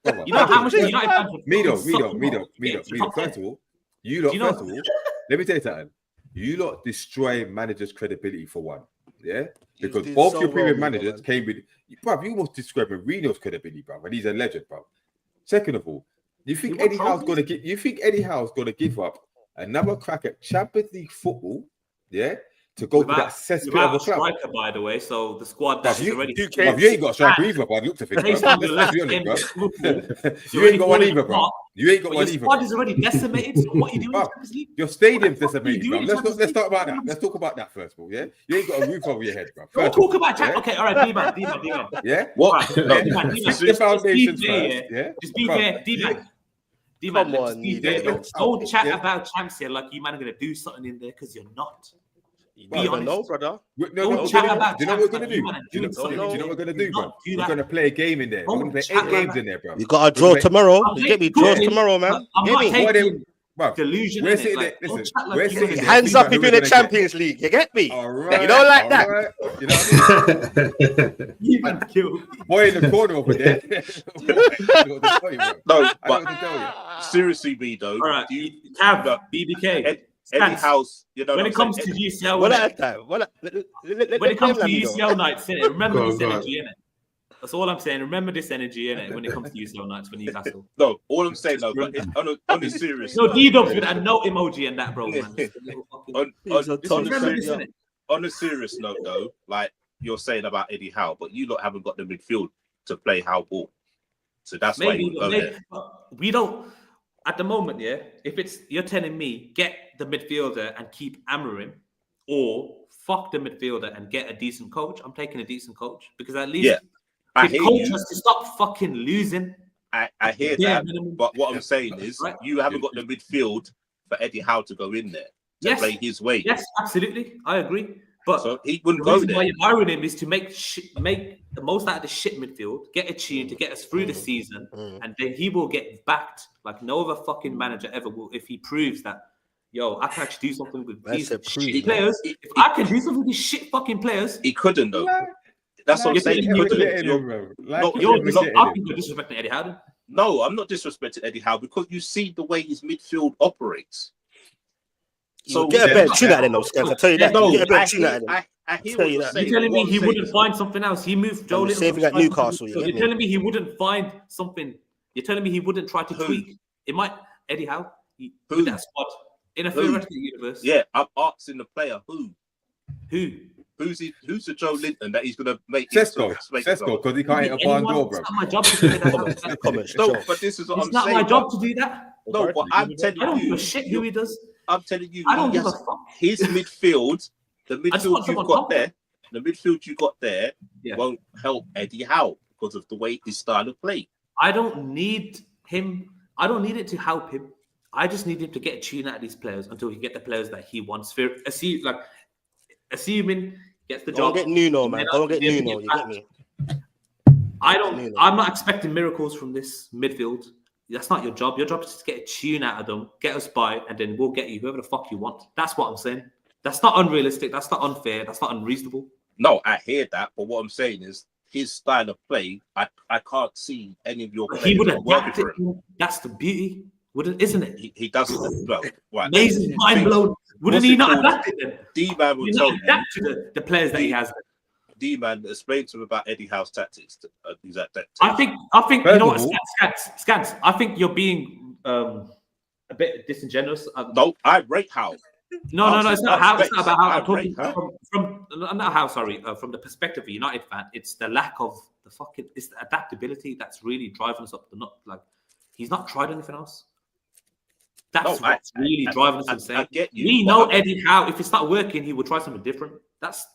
Come on. You know how much the United fans would Mido, fucking suck him off to get to the top first 10? of all, you lot, Do you know- first of all, let me tell you something. You lot destroy managers' credibility for one, yeah? Because did both so your previous well, Mido, managers man. came with, bruv, you almost destroy Mourinho's credibility, bruv, and he's a legend, bruv. Second of all, you think He won Eddie Howe's trophies. gonna give up another crack at Champions League football, yeah, to go to that cesspit Without of a a club? striker, by the way, so the squad Bruv, that's you, already bruv, you ain't got a striker either, bruv. Look to things, based bruv. on the Let's last be game honest, of Liverpool. bruv. You ain't got one either, bruv. You ain't got But one your either. squad bruv. is already decimated. So what are you doing in Bruv, Champions League? Your stadium's What the fuck are you decimated, doing bruv. in Let's Champions talk about League? that. Let's talk about that first of all, yeah? You ain't got a roof over your head, bruv. Don't First of talk all, about Champions. yeah? Okay, all right, D-man. Yeah? What? Right, No, D-man, Fix the foundations Just be fair, first, yeah? Just be Bruv, fair, D-man. D-man, Come let's on, be Nido. fair. Don't chat Yeah. about champs here like you man are going to do something in there because you're not. You Be don't honest. know, brother. No, Don't no, chat do you know about what we're champs gonna like do? you wanna Do you do know something. what we're gonna do, Do bro? not do We're that. gonna play a game in there. We're Don't gonna play chat 8 like games that. in there, bro. You got a draw Wait. tomorrow. I'm You get me? taking- Draws tomorrow, man. I'm Get not me? Why taking Bruv, delusion. we're innit? sitting Like, there. don't Listen, chat like we're you sitting wanna there. do Hands Who up we're if you're in the gonna get? Champions League. You get me? All right, You don't like that? all right. You know what I mean? You man kill. Boy in the corner over there. I don't know what to tell you, bro. No, I don't know but what to tell you. seriously, me though. All right, do you, Cav, No. BBK. Eddie Stance. House, you know, When what it I'm comes saying? to UCL, What innit? at that? What? When it comes to UCL nights, innit? Remember Go on, this go on. energy, innit? That's all I'm saying. Remember this energy, innit? When it comes to UCL nights for Newcastle. No, all I'm saying though, but on a serious No, D-Dub's with a no emoji and that, bro, man. on, He's a on, top on, a Remember this, serious, innit? on a serious note though, like you're saying about Eddie Howe, but you lot haven't got the midfield to play Howe ball. So that's why you go there. We don't at the moment, yeah. If it's you're telling me get the midfielder and keep Amorim, or fuck the midfielder and get a decent coach, I'm taking a decent coach because at least the coach has to stop fucking losing. I hear that, but what I'm saying is Right. you haven't got the midfield for Eddie Howe to go in there to play his way. Yes, absolutely, I agree. But So he wouldn't the go reason there. why you're hiring him is to make the most out of the shit midfield, get a tune to get us through the season, and then he will get backed like no other fucking manager ever will if he proves that, yo, I can actually do something with these shit players. If I can do something with these shit fucking players, He couldn't though. That's what I'm saying. He you're couldn't. I think you're disrespecting Eddie Howe. No, I'm not disrespecting Eddie Howe because you see the way his midfield operates. So get a better tune out of them, Scans. I tell you that. No, Get a better tune out of them. I hear Tell what you you're that. saying. You're telling me What I'm he saying wouldn't is- find something else. He moved Joe And the Little. same thing at Newcastle, you So get you're me? telling me he wouldn't find something. You're telling me he wouldn't try to Who? tweak. It might Eddie Howe Who? with that squad in a Who? theoretical universe. Yeah, I'm asking the player Who? who's the Joe Linton that he's gonna make Sesko, because he can't hit a barn door, bro. It's not my job to do that. Comments, No, sure. but this is what It's I'm not saying. my job to do that. No, but I'm I telling don't give you, a shit who he does. I'm telling you, I don't he give a has- fuck. his midfield, the I just want midfield you've someone got top. there, the midfield you got there Yeah. won't help Eddie Howe because of the way his style of play. I don't need him. I don't need it to help him. I just need him to get a tune out of these players until he get the players that he wants. Assuming gets the Don't job. get Nuno, man. Then Don't get then Nuno. You back. get me? Nuno. I'm not expecting miracles from this midfield. That's not your job. Your job is to get a tune out of them, get us by, and then we'll get you whoever the fuck you want. That's what I'm saying. That's not unrealistic. That's not unfair. That's not unreasonable. No, I hear that, but what I'm saying is his style of play, I can't see any of your But players he would that are working adapt it. for him. That's the beauty, isn't it? He doesn't. Well, right. Amazing, mind blown. Wouldn't What's he it not called? adapt it then? D-Man will He tell not you. adapt to the players that he has. D-Man, explain to him about Eddie Howe's tactics. He's at that. I think you know what, Scans. I think you're being a bit disingenuous. No, I rate Howe. No, it's not how. It's not about how. I'm Right, talking huh? from not how. Sorry, from the perspective of a United fan, it's the lack of it's the adaptability that's really driving us up the nut. Like he's not tried anything else. That's No, what's really driving us insane. I get you. We but know I'm- Eddie Howe. If it's not working, he will try something different. That's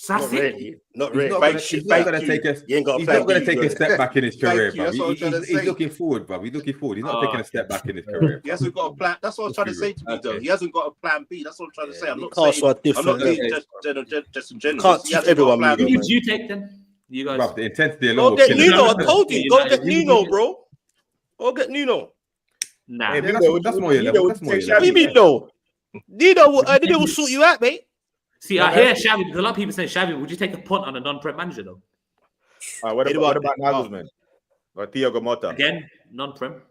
Not it. really. Not He's really. not Thank you, gonna thank take a You ain't got a He's plan not going B, to take bro. a step back in his career, you, bro. that's what I'm trying to He's say. looking forward, bro. He's looking forward. He's not Oh, taking a step back in his career. He hasn't got a plan. That's what I was trying to say to you, though. Okay. He hasn't got a plan B. That's what I'm trying to say. I'm not Newcastle saying. are different. I'm not being levels. just in general. Can't teach everyone, Who Nuno, would you take then? You guys. Bro, the intensity alone Go will get kill him. Nuno. I told you. Go United, get who Nuno, would you- bro. Go get Nuno. Nah. Hey, Yeah, that's more your level. That's more your What do you mean, no? Nuno will sort you out, mate. See, I hear Xavi. There's a lot of people saying Xavi. Would you take a punt on a non-prep manager though? What about Nagelsmann? Or Thiago Motta? Again, non-prem.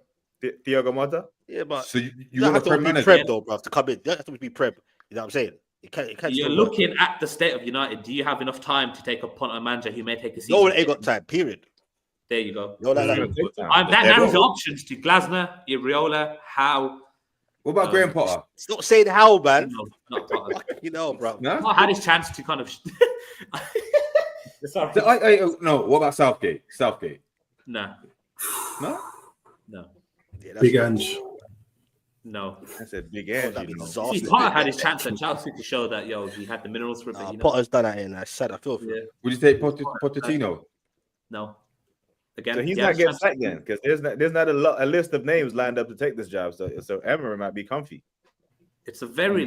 Thiago Motta? Yeah, but So you you want have a to prem be manager? prep though, bro. To come in, you have to be prep. You know what I'm saying? You can't You're still work. looking at the state of United. Do you have enough time to take a punt on a manager who may take a season? No one ain't got time. Period. There you go. No, like that. That narrows the options to Glasner, Iriola, Howe. What about Graham Potter? It's not saying how, man. No, not Potter. You know, bro. No. Not had his chance to kind of. Sorry. No. What about Southgate? No, No. no, Yeah, that's Big right. Ange. no. I said big That'd Ange. be You know. See, disaster. Potter had his chance at Chelsea to show that he had the minerals for it. But, Potter's done that in. That's sad. I feel for him. yeah, Would you take Pochettino? no. Again, So he's he not had getting his chance. sacked then, because there's not a list of names lined up to take this job. So Emery might be comfy. It's a very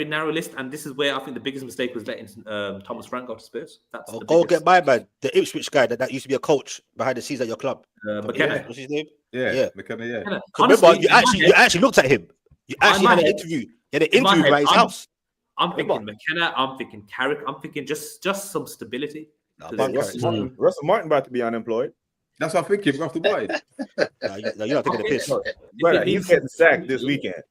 narrow list, and this is where I think the biggest mistake was letting Thomas Frank go to Spurs. That's the Go biggest. get my man, the Ipswich guy that used to be a coach behind the scenes at your club. McKenna. What's his name? Yeah. Yeah. McKenna, yeah. McKenna. 'Cause remember, Honestly, you actually looked at him. You actually my had an head- interview. You had an in my interview head, by his I'm- house. I'm thinking McKenna. I'm thinking Carrick. I'm thinking just some stability. Nah, Because Bunker. Russell Martin about to be unemployed. That's what I'm thinking. Off the wide. Nah, you're not taking the piss. Brother, he's getting sacked this weekend.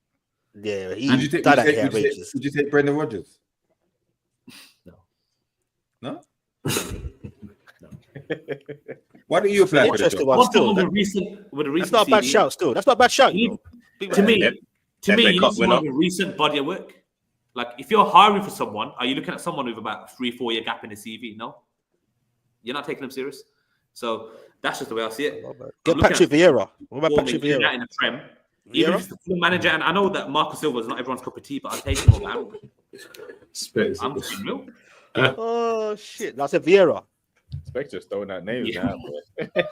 Yeah, Would he you take? done Would that you here take, wages. would you take Brendan Rodgers? No. No. Why don't you apply for the Interesting job? one One still. with a That- recent That's not a bad CV. shout still. That's not a bad shout. You know. To me, FA you need Cup someone winner. with recent body of work. Like, if you're hiring for someone, are you looking at someone with about a 3-4 year gap in the CV? No, you're not taking them serious. So that's just the way I see it. Get Patrick Vieira. What about Patrick That Vieira? in the Prem, even if it's the full manager, and I know that Marcus Silva is not everyone's cup of tea, but I'll take him over Amram. Spence. I'm being real. Oh shit! That's a Vieira. Spectre's throwing out names Yeah. now, boy. At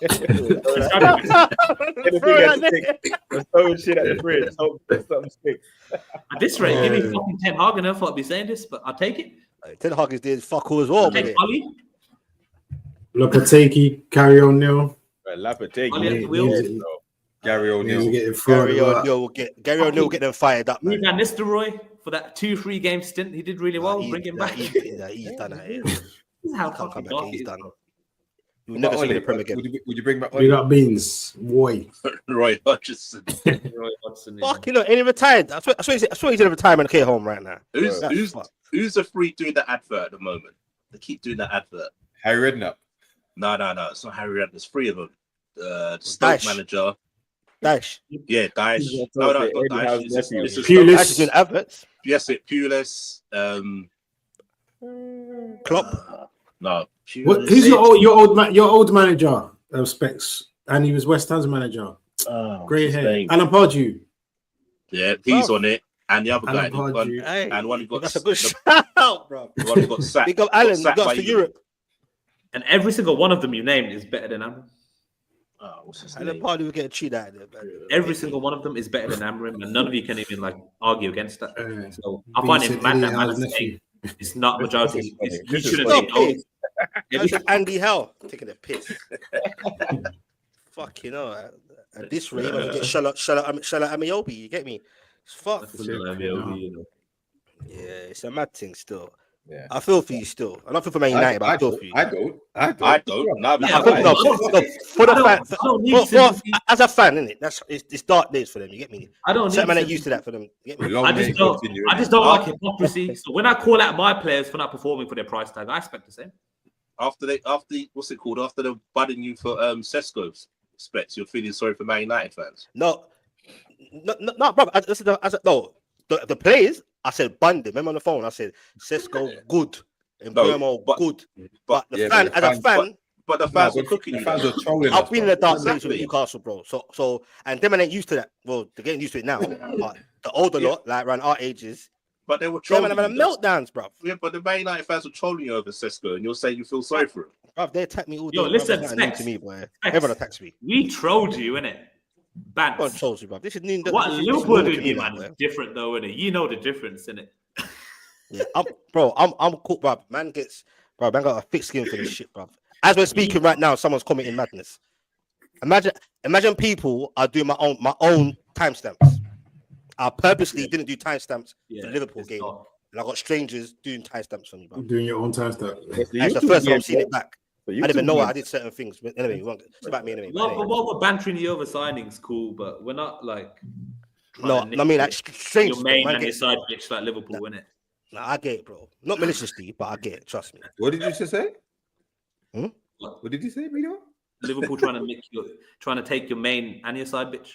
Throwing shit at the fridge. Hope something sticks. this rate, give me fucking Ten Hag, and I thought I'd be saying this, but I'll take it. Ten Hag is doing fuck all as well. Take Mate. Ollie. Lopetegui, Gary O'Neill. Lapategi. Ollie at the wheel. Gary He's O'Neill. getting thrown Gary about. O'Neill will get them fired up, man. Van Nistelrooy for that 2-3 game stint, he did really well. Bring him back. He's done that. Yeah. This is how He can't come fucking back. dark He's it is, done. bro. You'll never see Ollie, the Prem again. Would you bring back We Ollie? got Beans. Boy. Roy Hodgson. Roy Hodgson, yeah. Fuck, you know, and he retired. I swear he's in a retirement care home right now. Who's That's fucked. who's the free doing the advert at the moment? They keep doing that advert. Harry Redknapp. No, it's not Harry Redknapp. There's 3 of them. The Stoke Daesh. manager. Dash. Yeah, Daesh. No, it's not Daesh. This is Pulis. Dash is doing adverts. Yes, it Pulis. Klopp. No. What, who's your old manager? Specs, and he was West Ham's manager. Grey hair. Alan Pardew. Yeah, he's Wow. on it. And the other guy, Alan the one, Pardew. Hey, and one who got that's a good the shout, bro. one who got sacked. Big up Alan. You sacked got by us for you. Europe. And every single one of them you named is better than Amram. Oh, what's his Alan name? Pardew will get a cheat out of there, man. Every single one of them is better than Amram, and none of you can even like argue against that. Uh, So I find it Vincent mad that Eddie man Howe's is nephew. saying it's not majority. This is funny. You This is shouldn't funny. say no. That's like Andy Howe taking a piss. Fuck, you know. At this rate, you get Shala Amiobi. You get me? It's fuck. Yeah, it's a mad thing still. Yeah. I feel for you still. I don't feel for Man United, but I feel for you. I don't. I don't. No, Yeah, I think, no, for the fan, I don't need well, sympathy. as a fan, innit? It's dark days for them. You get me? I don't need Certain men ain't sympathy. used to that for them. You get me? Long I may just it don't. continue, I innit? just don't like hypocrisy. So when I call out my players for not performing for their price tag, I expect the same. after what's it called? After the budding you for Sesko specs, you're feeling sorry for Man United fans. No, bro. The players. I said Bundy. Remember on the phone? I said Sesko good and No, Burmo but- good. But The yeah, fan, but the as a fan, but the fans are The cooking you. fans are trolling I've us, been in bro. a dark place with Exactly. Newcastle, bro. So, and them ain't used to that. Well, they're getting used to it now. But the older Yeah. lot, like around our ages, But they were them trolling and having you, though. meltdowns, bro. Yeah, but the Man United fans were trolling you over Sesko, and you're saying you feel sorry for him. Bro, they attack me all day. Yo, bruv. listen, It's nothing new Specs. to me, boy. Specs. Everyone attacks me. We trolled you, innit? Everyone Bants. trolls you, bro. This is new. What this is Liverpool new doing to you, me, man, boy. is different though, innit? You know the difference, innit? Yeah, I'm cool, bro. Man got a thick skin for this shit, bro. As we're speaking right now, someone's committing madness. Imagine people are doing my own timestamps. I purposely didn't do timestamps for the Liverpool it's game, not. and I got strangers doing timestamps for me, bro. Doing your own time stuff. That's the first time I'm seeing it back. I didn't even know I it. did certain things. But anyway, it's about me anyway. but Well, anyway. but what we're bantering you over signings, cool, but we're not like. No, trying to I mean like nitpick strange. your main Man, and your side bitch like Liverpool, innit? Nah, I get it, bro. Not maliciously, but I get it. Trust me. What did you just say? Hmm? What did you say, Mino? Liverpool trying to take your main and your side bitch.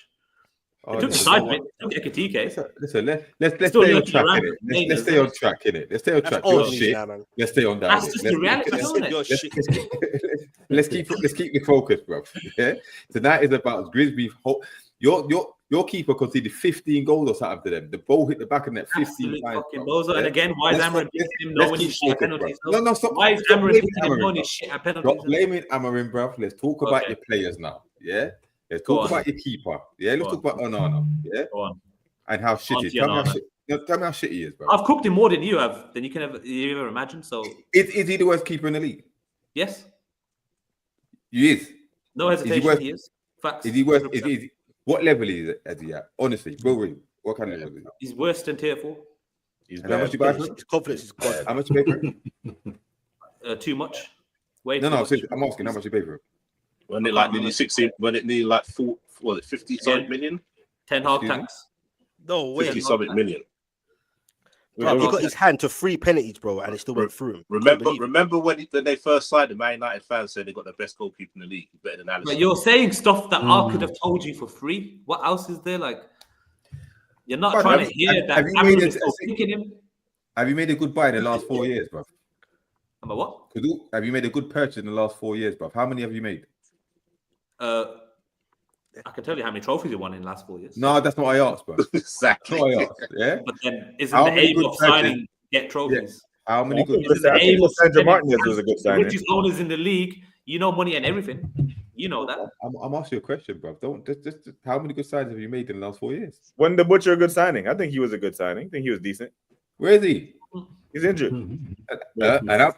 Oh, They took the listen, side bitch. Look at Ekitike. Listen, let's Still stay on looking track around in it. the Let's stay on track in it. Let's stay on That's track. all Your news shit. now, man. Let's stay on that. That's innit? just Let's- the reality, let's- isn't it? Your let's- shit. let's keep the focus, bro. Yeah. Tonight is about Grimsby. Your keeper conceded 15 goals or something to them. The ball hit the back of net 15 Absolute times. fucking bro. bozo. And Yeah? again, why is Let's Amarin focus- picking him let's when keep he's shit at focused, penalties? bro. No, stop. Why is stop Amarin blaming picking him Amarin, when bro. he's shit at Stop penalties? blaming Amarin, bro. Let's talk about Okay. your players now. Yeah. Let's Go talk on. about your keeper. Yeah. Let's Go talk about Onana. Yeah. Go on. And how On shitty. to Tell me how, Onana. tell me how shitty he is, bro. I've cooked him more than you have, than you ever imagine. So Is he the worst keeper in the league? yes, He is. no hesitation. worth- He is. Facts. Is he worse? 100%. What level is he at? Honestly, Will Reed, what kind of level is he? He's worse than tier 4. He's And how much bad. you buy for him? His confidence is gone. How much you pay for him? Too much. Way No, too no. much. Seriously, I'm asking how much you pay for him. When it like nearly 16, when it nearly like 50 something million, 10 hard Excuse me? tax. No way. 50 something million. Bro, he got his hand to 3 penalties, bro, and it still went through him. Couldn't believe it. Remember when they first signed the Man United fans said they got the best goalkeeper in the league, better than Alisson. But you're saying stuff that I could have told you for free. What else is there? Like, you're not But trying have- to hear have- that have you Amarin made is it- still picking him. Have you made a good buy in the last 4 years, bro? Am I what? Have you made a good purchase in the last 4 years, bro? How many have you made? I can tell you how many trophies you won in the last 4 years. No, that's not what I asked, bro. That's Exactly. not what I asked. Yeah. But then isn't How the many aim good of signing purchases? get trophies? How many good? I think Lissandro Martinez was a good The signing. richest owners in the league, you know money and everything. You know that. I'm asking you a question, bro. Don't just how many good signs have you made in the last 4 years? Wasn't the Butcher a good signing? I think he was a good signing. I think he was decent. Where is he? He's injured. And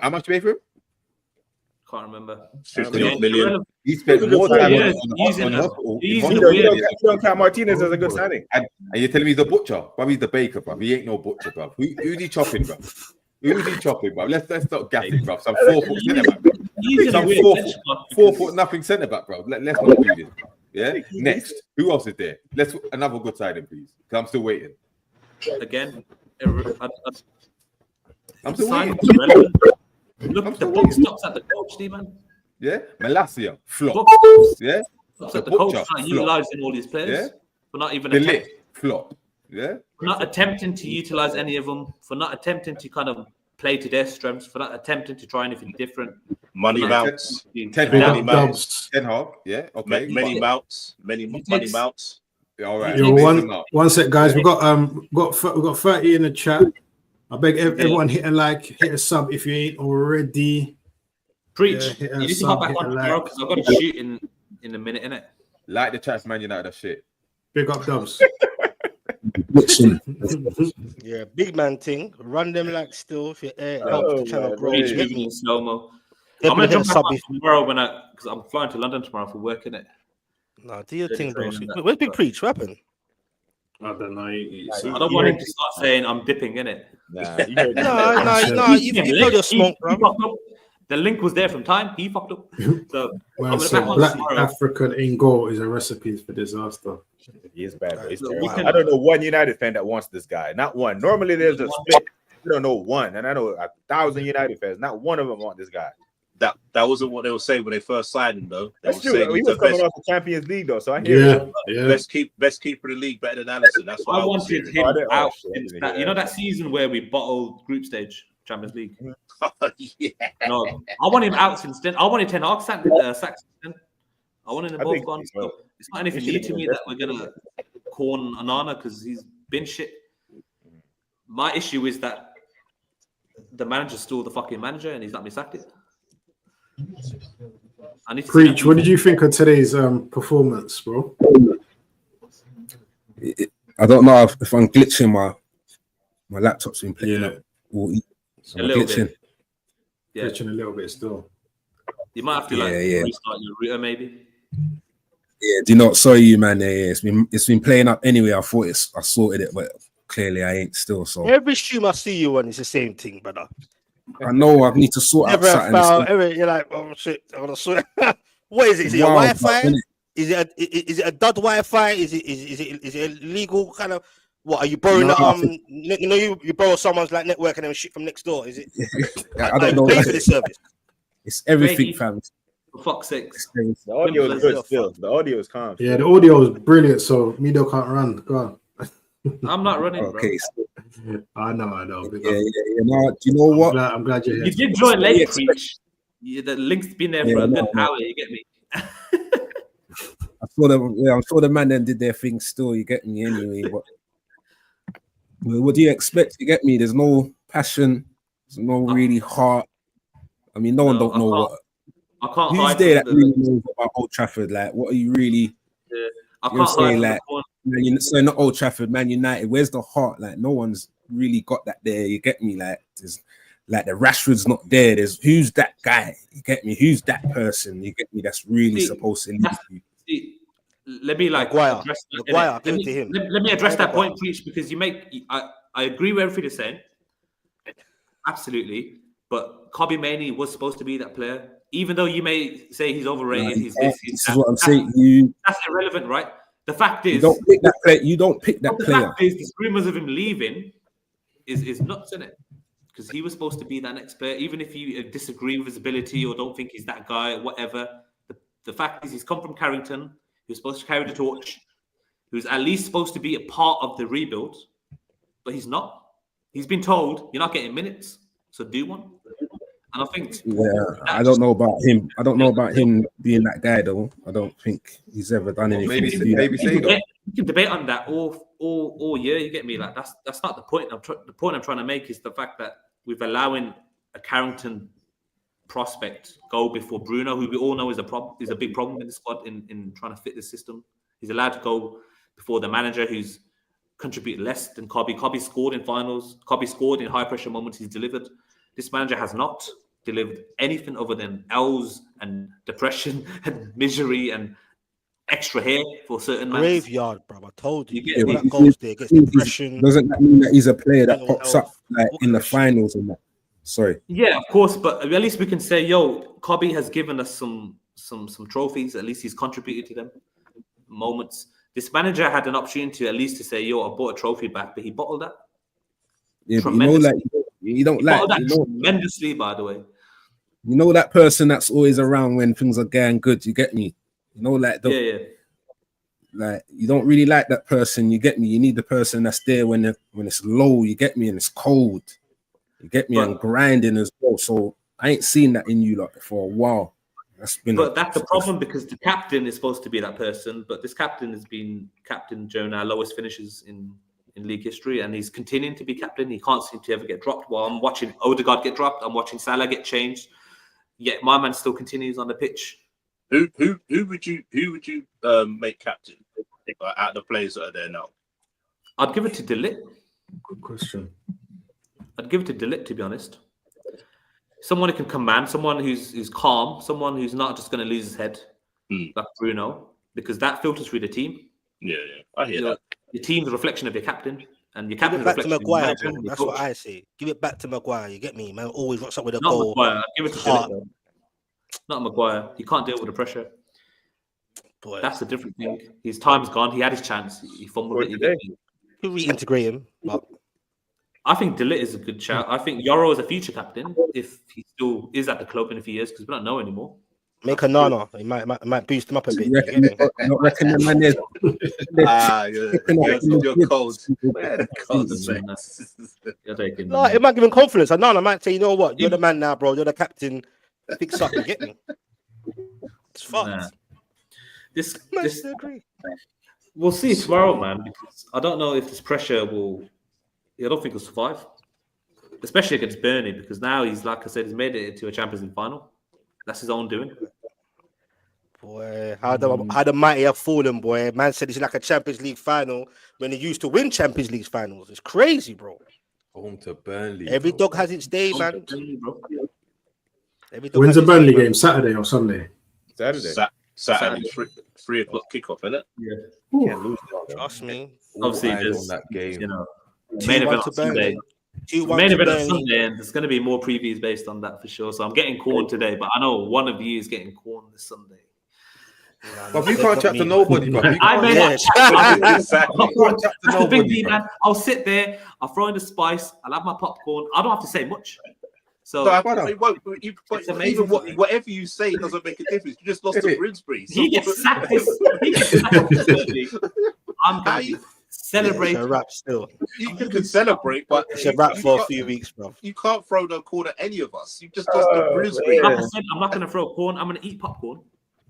how much you pay for him? Can't remember. 50 million. He spent more time Yes, he's on in hospital. he's in in You the hospital. don't count Cat Martinez as a good signing. And you're telling me he's a butcher? Bro, he's the baker, bro. He ain't no butcher, bro. Who's he chopping, bro? Who's he chopping, bro? Let's not gas it, bro. Some 4 foot centre back, bro. He's in a Some weird 4 bench, foot, man. 4 foot nothing centre back, bro. Let's not do this, bro. Yeah. Next, who else is there? Let's another good signing, please. 'Cause I'm still waiting. Again. I'm still Signing waiting. is relevant. Look, I'm the still book waiting. stops at the coach, D-man. Yeah. Malacia, flop. Book Yeah. stops The at the coach, butcher, not flop. utilising all these players. Yeah. For not even The attempting. lit, flop. Yeah. For not attempting to utilize any of them, for not attempting to kind of play to their strengths, for not attempting to try anything different. Money Like, mounts. Ten Big Many up Hag. mounts. Dubs. Ten Hag. Yeah. Okay. Many mounts. Many money mounts. All right. Yo, Mix them up. one sec, guys. We got 30 in the chat. I beg everyone hit a like, hit a sub if you ain't already. Preach. Yeah, hit You need to sub, hop back hit on a tomorrow like. because I've got to shoot in a minute, innit? Like the Chats Man United, that shit. Big up Dubs. Yeah, big man thing. Run them like still if you're air. Oh, Help the channel man, grow. really? You get me? In slow-mo. They're I'm gonna gonna hit a jump back sub on if tomorrow because I'm flying to London tomorrow for work, innit? Nah, do your Really thing, bro. training that. Where's Big Preach? What happened? I don't know. I don't want him to start saying I'm dipping, innit? Nah, you heard No, you know your smoke, He bro. fucked up. The link was there from time. He fucked up. So Well, I'm so gonna back on Black tomorrow. African in goal is a recipe for disaster. He is bad, bro. He's Look, terrible. we can- I don't know one United fan that wants this guy. Not one. Normally there's a split. I don't know one, and I know 1,000 United fans. Not one of them want this guy. That wasn't what they were saying when they first signed him, though. They That's were true. saying He he's was the coming best, off the Champions League though, so I hear Yeah, best keeper in the league, better than Allison. That's what I I was wanted hearing. him Oh, I didn't- out. shit, I Since didn't that, hear you know that. that season where we bottled group stage Champions League. Yeah. No, I want him out since then. I wanted Ten Hag sacked since then. I wanted them I both think gone. he's well. It's not anything He new should to have me been that we're gonna corn Onana because he's been shit. My issue is that the manager's still the fucking manager and he's not me sacked it. I need to see Preach. that What did you think of today's performance, bro? I don't know if I'm glitching. My laptop's been playing up. A little bit. Yeah, Glitching a little bit still. you might have to restart your router maybe. Yeah, do you know? Sorry, you man. Yeah, it's been playing up anyway. I thought I sorted it, but clearly I ain't still. So Every stream I see you on is the same thing, brother. I know I need to sort out Never a something. foul. You're like, oh shit, I gotta sort. What is it? Is it your Wild, Wi-Fi? innit? Is it a dud Wi-Fi? Is it illegal kind of? What are you borrowing? No, You borrow someone's like network and then shit from next door. Is it? I Are don't you know. paying for this service? It's everything, Maybe. fam. For fuck's sake. The audio is good still. The audio is calm. Yeah, the audio is brilliant, so Mido can't run. Go on. I'm not running, Okay, bro. so, I know. Big yeah. up. No, do you know what? I'm glad you're here. You did join late, Yes. Preach. The link's been there for Yeah, a good no. hour. You get me? I'm sure the man then did their thing still, you get me anyway. But what do you expect? You get me? There's no passion, there's no really heart. I mean, no one don't know what I can't who's hide there that from the- really knows about Old Trafford. Like, what are you really I you're can't saying, hide from like, the corner. so not Old Trafford, Man United, where's the heart? Like, no one's really got that there, you get me? Like, there's like the Rashford's not there. There's who's that guy? You get me? Who's that person? You get me? That's really See, supposed to lead you. See, let me like Maguire. address that, Maguire, innit? give Let it to me- him. Let me address that Maguire. point, Preach, because you make. I agree with everything you're saying. Absolutely, but Kobe Mainoo was supposed to be that player, even though you may say he's overrated. Nah, He's this he's is what I'm saying. You That's irrelevant, right? The fact is, don't pick that player. You don't pick that the player. fact is, these rumors of him leaving is nuts, isn't it? Because he was supposed to be that next player, even if you disagree with his ability or don't think he's that guy, whatever. The fact is, he's come from Carrington. He was supposed to carry the torch. He was at least supposed to be a part of the rebuild, but he's not. He's been told you're not getting minutes, so do one. And I think I don't know about him. I don't know about him being that guy though. I don't think he's ever done anything. Maybe to do that. maybe say though. you can debate on that all year. You get me? Like that's not the point. The point I'm trying to make is the fact that we're allowing a Carrington prospect go before Bruno, who we all know is a big problem in the squad in trying to fit this system. He's allowed to go before the manager, who's contributed less than Cobby. Cobby scored in finals. Cobby scored in high pressure moments. He's delivered. This manager has not delivered anything other than L's and depression and misery and extra hair for certain man. Graveyard, bro. I told you. You You get get me? that goes there, gets depression. Doesn't that mean that he's a player that Mental pops up health. like in the finals and that? Sorry. Yeah, of course, but at least we can say, yo, Cobby has given us some trophies. At least he's contributed to them moments. This manager had an opportunity at least to say, yo, I bought a trophy back, but he bottled that. Yeah, but you know, like you don't like Bottled that you know, tremendously, by the way. you know that person that's always around when things are going good. You get me? You know, like the, Yeah. like you don't really like that person. You get me? You need the person that's there when it's low. You get me? And it's cold. You get me? But- And grinding as well. So I ain't seen that in you like for a while. That's been. But that's the problem because the captain is supposed to be that person, but this captain has been captain during our lowest finishes in league history, and he's continuing to be captain. He can't seem to ever get dropped. Well, I'm watching Odegaard get dropped. I'm watching Salah get changed. Yet my man still continues on the pitch. Who would you make captain out of the players that are there now? I'd give it to De Ligt. Good question. I'd give it to De Ligt, to be honest. Someone who can command, someone who's calm, someone who's not just going to lose his head like Bruno, because that filters through the team. Yeah, I hear that. Your team's a reflection of your captain, and your Give captain's it a back to reflection of your Maguire, manager bro. and your That's coach. what I say. Give it back to Maguire. You get me, man. Always rocks up with a Not goal. Maguire. Give it to De Heart. Ligt, though. Not Maguire. He can't deal with the pressure. Boy, That's the different thing. His time's gone. He had his chance. He fumbled it. today. you reintegrate him, but I think De Ligt is a good shout. I think Yoro is a future captain if he still is at the club in a few years because we don't know anymore. make a Nana. It might boost him up a bit. You You reckon, get me? you don't reckon the man is You're cold. You're taking. No, it might give him confidence. And Nana might say, you know what? You're the man now, bro. You're the captain. Fix up. You get me? It's fucked. Nah. This Must agree. we'll see tomorrow, man. Because I don't know if this pressure will. I don't think he'll survive, especially against Burnley. Because now he's, like I said, he's made it into a Champions League final. That's his own doing. Boy, how the mighty have fallen, boy. Man said it's like a Champions League final when they used to win Champions League finals. It's crazy, bro. Home to Burnley. Every bro. dog has its day, man. Bro. Every dog When's has the its Burnley day, game? Saturday or Sunday? Saturday. Saturday, 3 o'clock kickoff, isn't it? Can't lose that, bro. Trust me. Obviously, Eyes there's on that game. you know 2-1 main event to on Sunday. Burnley. 2-1 Main to event on Burnley. Sunday, and there's going to be more previews based on that for sure. So I'm getting corn today, but I know one of you is getting corn this Sunday. But you can't chat to nobody, bro. I may Yeah. not chat to Exactly. you. can't chat to That's the big nobody, D, bro. man. I'll sit there, I'll throw in the spice, I'll have my popcorn. I don't have to say much. So But It's amazing. whatever you say doesn't make a difference. You just lost to Grimsby. So he gets sacked this. He gets sacked this Sunday. I'm How going you- to celebrate. It's a wrap still. you can celebrate, but It's a wrap for a can't- few weeks, bro. You can't throw the corn at any of us. You just lost to Grimsby. Like I said, I'm not going to throw corn. I'm going to eat popcorn.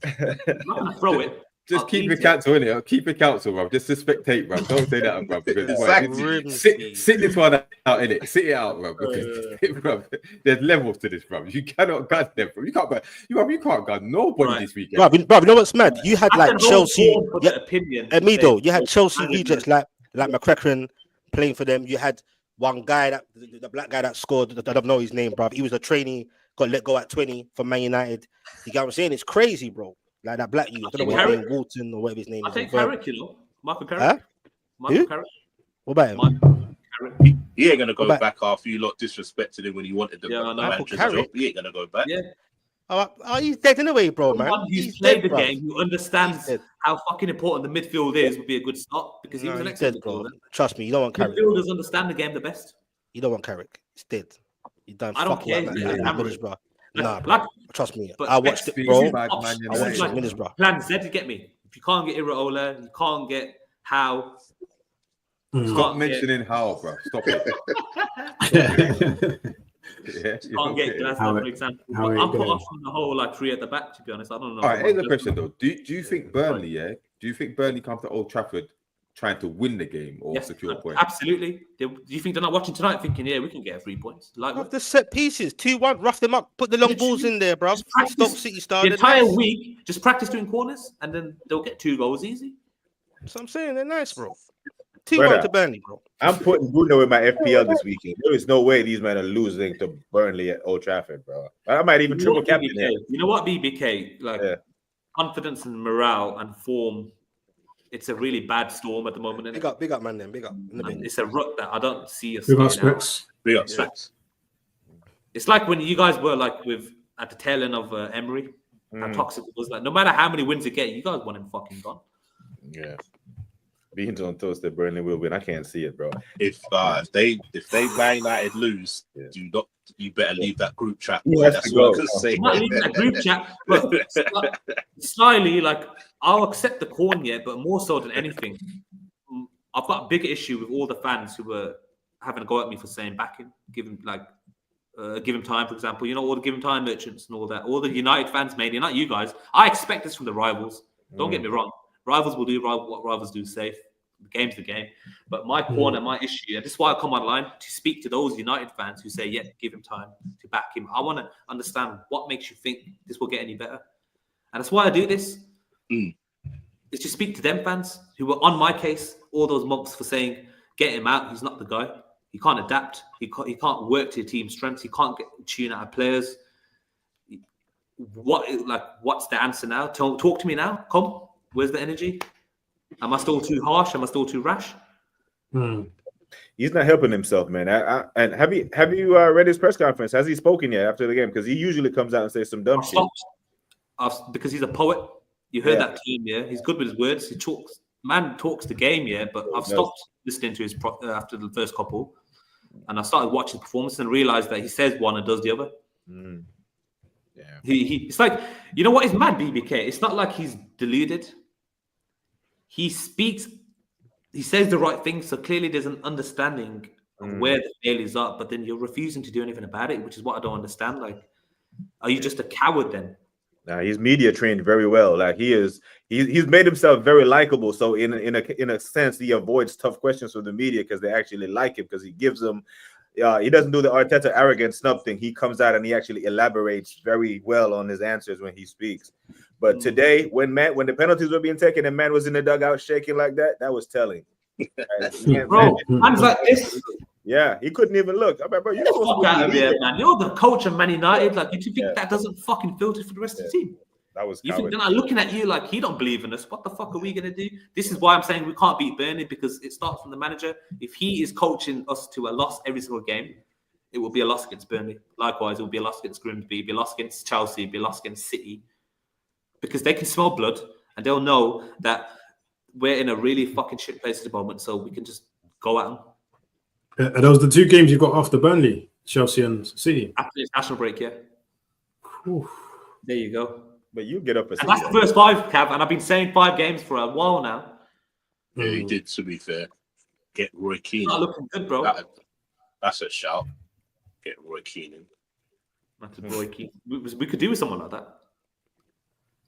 I'm not going to throw it. Just I'll keep eat it counsel in it. Keep it counsel, bro. Just to spectate, bro. Don't say that, bro. Because Exactly. sit this one out in it. Sit it out, bro. Because bro, there's levels to this, bro. You cannot gun them, bro. You can't gun nobody Right. this weekend. Bro, you know what's mad? You had I like can hold Chelsea, corn for the opinion. Amido. You had Chelsea Management. rejects like McCracken playing for them. You had one guy that the black guy that scored. I don't know his name, bro. He was a trainee, got let go at 20 from Man United. You get what I'm saying? It's crazy, bro. Like that black youth. I don't know what his name, Walton or whatever his name I is. take Carrick, you know. Michael Carrick. Huh? Michael Who? Carrick. What about him? Michael Carrick. He ain't gonna go But- back after you lot disrespected him when he wanted the Yeah, I know. manager's Carrick. job. He ain't gonna go back. Yeah. Oh, he's dead anyway, bro, man. Someone who's He's played dead, the bro. game, who understands He's dead. how fucking important the midfield is, would be a good start because he No, was an he's excellent dead, bro. midfielder. Trust me, you don't want Carrick. Midfielders understand the game the best. You don't want Carrick. He's dead. He's done. I don't fuck care. all He's that, hammered. Middlesbrough. Like, Nah, bro. like Trust me. But I watched it, next bro. season, bad man I watched United. Middlesbrough. Plan Z, you get me. If you can't get Iraola, you can't get Howe. Stop Can't mentioning how, bro. Stop it. Yeah, Can't get okay. Glasgow, for example. how But it I'm put going? off from the whole like three at the back. To be honest, I don't know. All right, if here's the I'm- question though. Do you think Burnley, yeah? Do you think Burnley come to Old Trafford trying to win the game or Yes, secure a point? absolutely. Do you think they're not watching tonight, thinking, yeah, we can get 3 points? Like Bruv, the set pieces, 2-1, rough them up, put the long balls in there, bro. Just practice Stoke City style. the they're entire nice. week, just practice doing corners, and then they'll get 2 goals easy. That's what I'm saying. They're nice, bro. 2-1 Brother. to Burnley, bro. I'm putting Bruno in my FPL this weekend. There is no way these men are losing to Burnley at Old Trafford, bro. I might even You know triple what, captain BBK? him. You know what, BBK? Like Yeah. confidence and morale and form. It's a really bad storm at the moment. Innit? Big up, man. Then big up. In the And bin. it's a rut that I don't see us Big up getting out. Specs. Big up, Yeah. Specs. It's like when you guys were like with at the tail end of Emery. How toxic it was. Like no matter how many wins you get, you guys want him fucking gone. Yeah. Beans on toast that Burnley will win. I can't see it, bro. If they Man United lose, Yeah. you better leave that group chat. He boy. has That's to what I go. can say. I'm not leaving that group chat, but slyly, like I'll accept the corn, yeah, but more so than anything, I've got a big issue with all the fans who were having a go at me for saying back him, give him time, for example. You know, all the give him time merchants and all that. All the United fans, mainly, not you guys. I expect this from the rivals. Don't get me wrong. Rivals will do what rivals do safe. The game's the game. But my corner, my issue, and this is why I come online to speak to those United fans who say, yeah, give him time to back him. I want to understand what makes you think this will get any better. And that's why I do this. Is to speak to them fans who were on my case all those months for saying, get him out. He's not the guy. He can't adapt. He can't work to your team's strengths. He can't get tune out of players. What's the answer now? Talk to me now. Come. Where's the energy? Am I still too harsh? Am I still too rash? He's not helping himself, man. And have you read his press conference? Has he spoken yet after the game? Because he usually comes out and says some dumb shit. Because he's a poet. You heard Yeah. that term, yeah? He's good with his words. He talks the game, yeah. But I've stopped listening to his after the first couple, and I started watching performances and realized that he says one and does the other. Yeah. It's like, you know what is mad, BBK? It's not like he's deluded. He speaks, he says the right thing, so clearly there's an understanding of where the failures are, but then you're refusing to do anything about it, which is what I don't understand. Like, are you just a coward then? Now he's media trained very well. Like he's made himself very likable. So in a sense, he avoids tough questions from the media because they actually like him because he gives them. He doesn't do the Arteta arrogant snub thing. He comes out and he actually elaborates very well on his answers when he speaks. But today, when the penalties were being taken and man was in the dugout shaking like that, that was telling. Bro, man's like this. Yeah, he couldn't even look. I mean, bro, Get the fuck out of here, man. You're the coach of Man United. Like, you think that doesn't fucking filter for the rest of the team? That was You think they're not looking at you like he don't believe in us? What the fuck are we gonna do? This is why I'm saying we can't beat Burnley, because it starts from the manager. If he is coaching us to a loss every single game, it will be a loss against Burnley. Likewise, it will be a loss against Grimsby, be a loss against Chelsea, be a loss against City, because they can smell blood and they'll know that we're in a really fucking shit place at the moment, so we can just go at them. Are those the two games you got after Burnley, Chelsea and City? After this national break, yeah. Oof. There you go. But you get up And that's the first 5, Cav, and I've been saying 5 games for a while now. Yeah, he did, to be fair. Get Roy Keane. Not looking good, bro. That's a shout. Get Roy Keane in. That's Roy Keane. We could do with someone like that.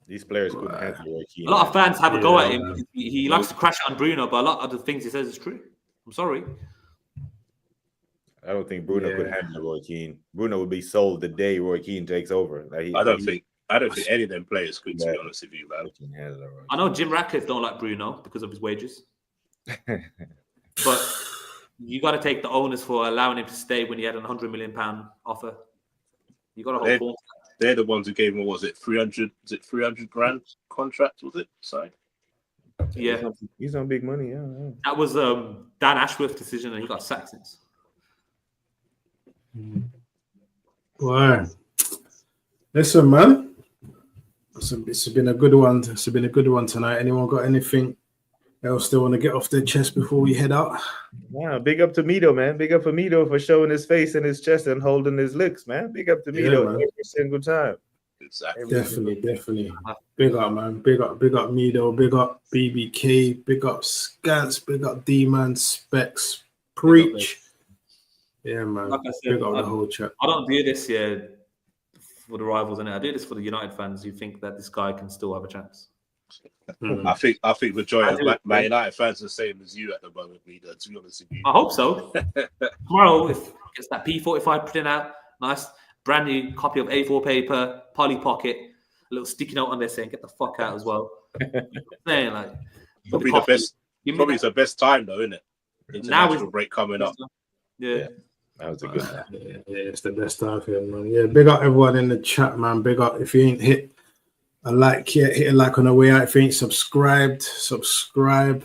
These players couldn't handle Roy Keane. A lot of fans have a go at him. He likes to crash it on Bruno, but a lot of the things he says is true. I'm sorry. I don't think Bruno could handle Roy Keane. Bruno would be sold the day Roy Keane takes over. Like I don't think any of them players could, to be honest with you, man. I know Jim Ratcliffe don't like Bruno because of his wages, but you got to take the onus for allowing him to stay when he had a £100 million offer. You got to hold form. They're the ones who gave him, what was it, 300? Was it 300 grand contract? Was it? Sorry. Yeah, he's on big money. Yeah. that was Dan Ashworth's decision, and he got sacked since. Wow. Listen, man. It's been a good one. It's been a good one tonight. Anyone got anything else they want to get off their chest before we head out? Yeah, big up to Mito, man. Big up for Mito for showing his face and his chest and holding his licks, man. Big up to Mito every single time. Exactly. Definitely. Big up, man. Big up Mido. Big up BBK. Big up Scants. Big up D-Man. Specs. Preach. Yeah, man. Like I said, Big up the whole chat. I don't do this here for the rivals, and I do this for the United fans who think that this guy can still have a chance. I think majority of Man United fans are the same as you at the moment, Mida, to be honest with you. I hope so. Tomorrow, if it gets that P45 printed out, nice brand new copy of A4 paper, Polly Pocket, a little sticky note on there saying "get the fuck out" as well. saying like Probably the best. Probably it's the best time though, isn't it? International break coming up. Yeah. That was a good one. Yeah, it's the best time for him, man. Yeah, big up everyone in the chat, man. Big up. If you ain't hit a like yet, hit a like on the way out. If you ain't subscribed, subscribe.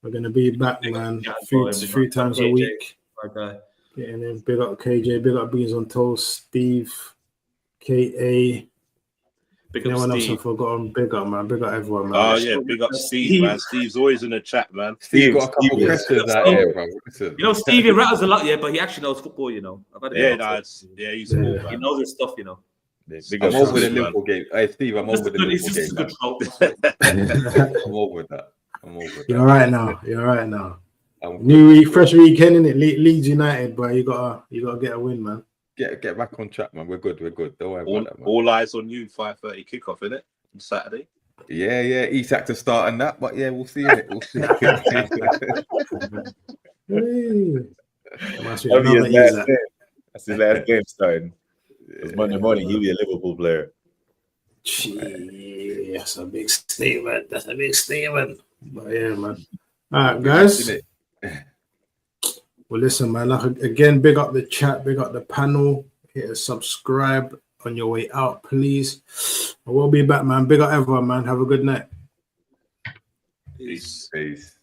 We're gonna be back, man. Three times a week. Okay. Getting in. Big up KJ. Big up Beans on Toast. Steve. KA. Big Anyone up else Steve. I've forgotten? Big up, man. Big up everyone, man. Oh yeah, big up Steve, man. Steve's always in the chat, man. Steve got a couple questions out here, bro. Listen. You know, Stevie rattles a lot, yeah, but he actually knows football, you know. I've had a Yeah, bit of he's cool, he man. knows his stuff, you know. I'm over the Liverpool game. Hey, Steve, I'm over the It's Liverpool just game. a good man. show. I'm over that. I'm over that. You're all right now. You're all right now. I'm New week, fresh weekend, innit? Leeds United, bro. You gotta get a win, man. Get back on track, man. We're good. Don't worry about that, man. All eyes on you. 5:30 kickoff, innit? On Saturday. Yeah. Isak to start and that, but yeah, we'll see it. We'll see. Must be That'll be another his last Isak. game. That's his last game starting. Because Monday morning he'll be a Liverpool player. Gee, that's a big statement. But yeah, man. All right, guys. Well, listen, man. Again, big up the chat, big up the panel. Hit a subscribe on your way out, please. We'll be back, man. Big up everyone, man. Have a good night. Peace. Peace.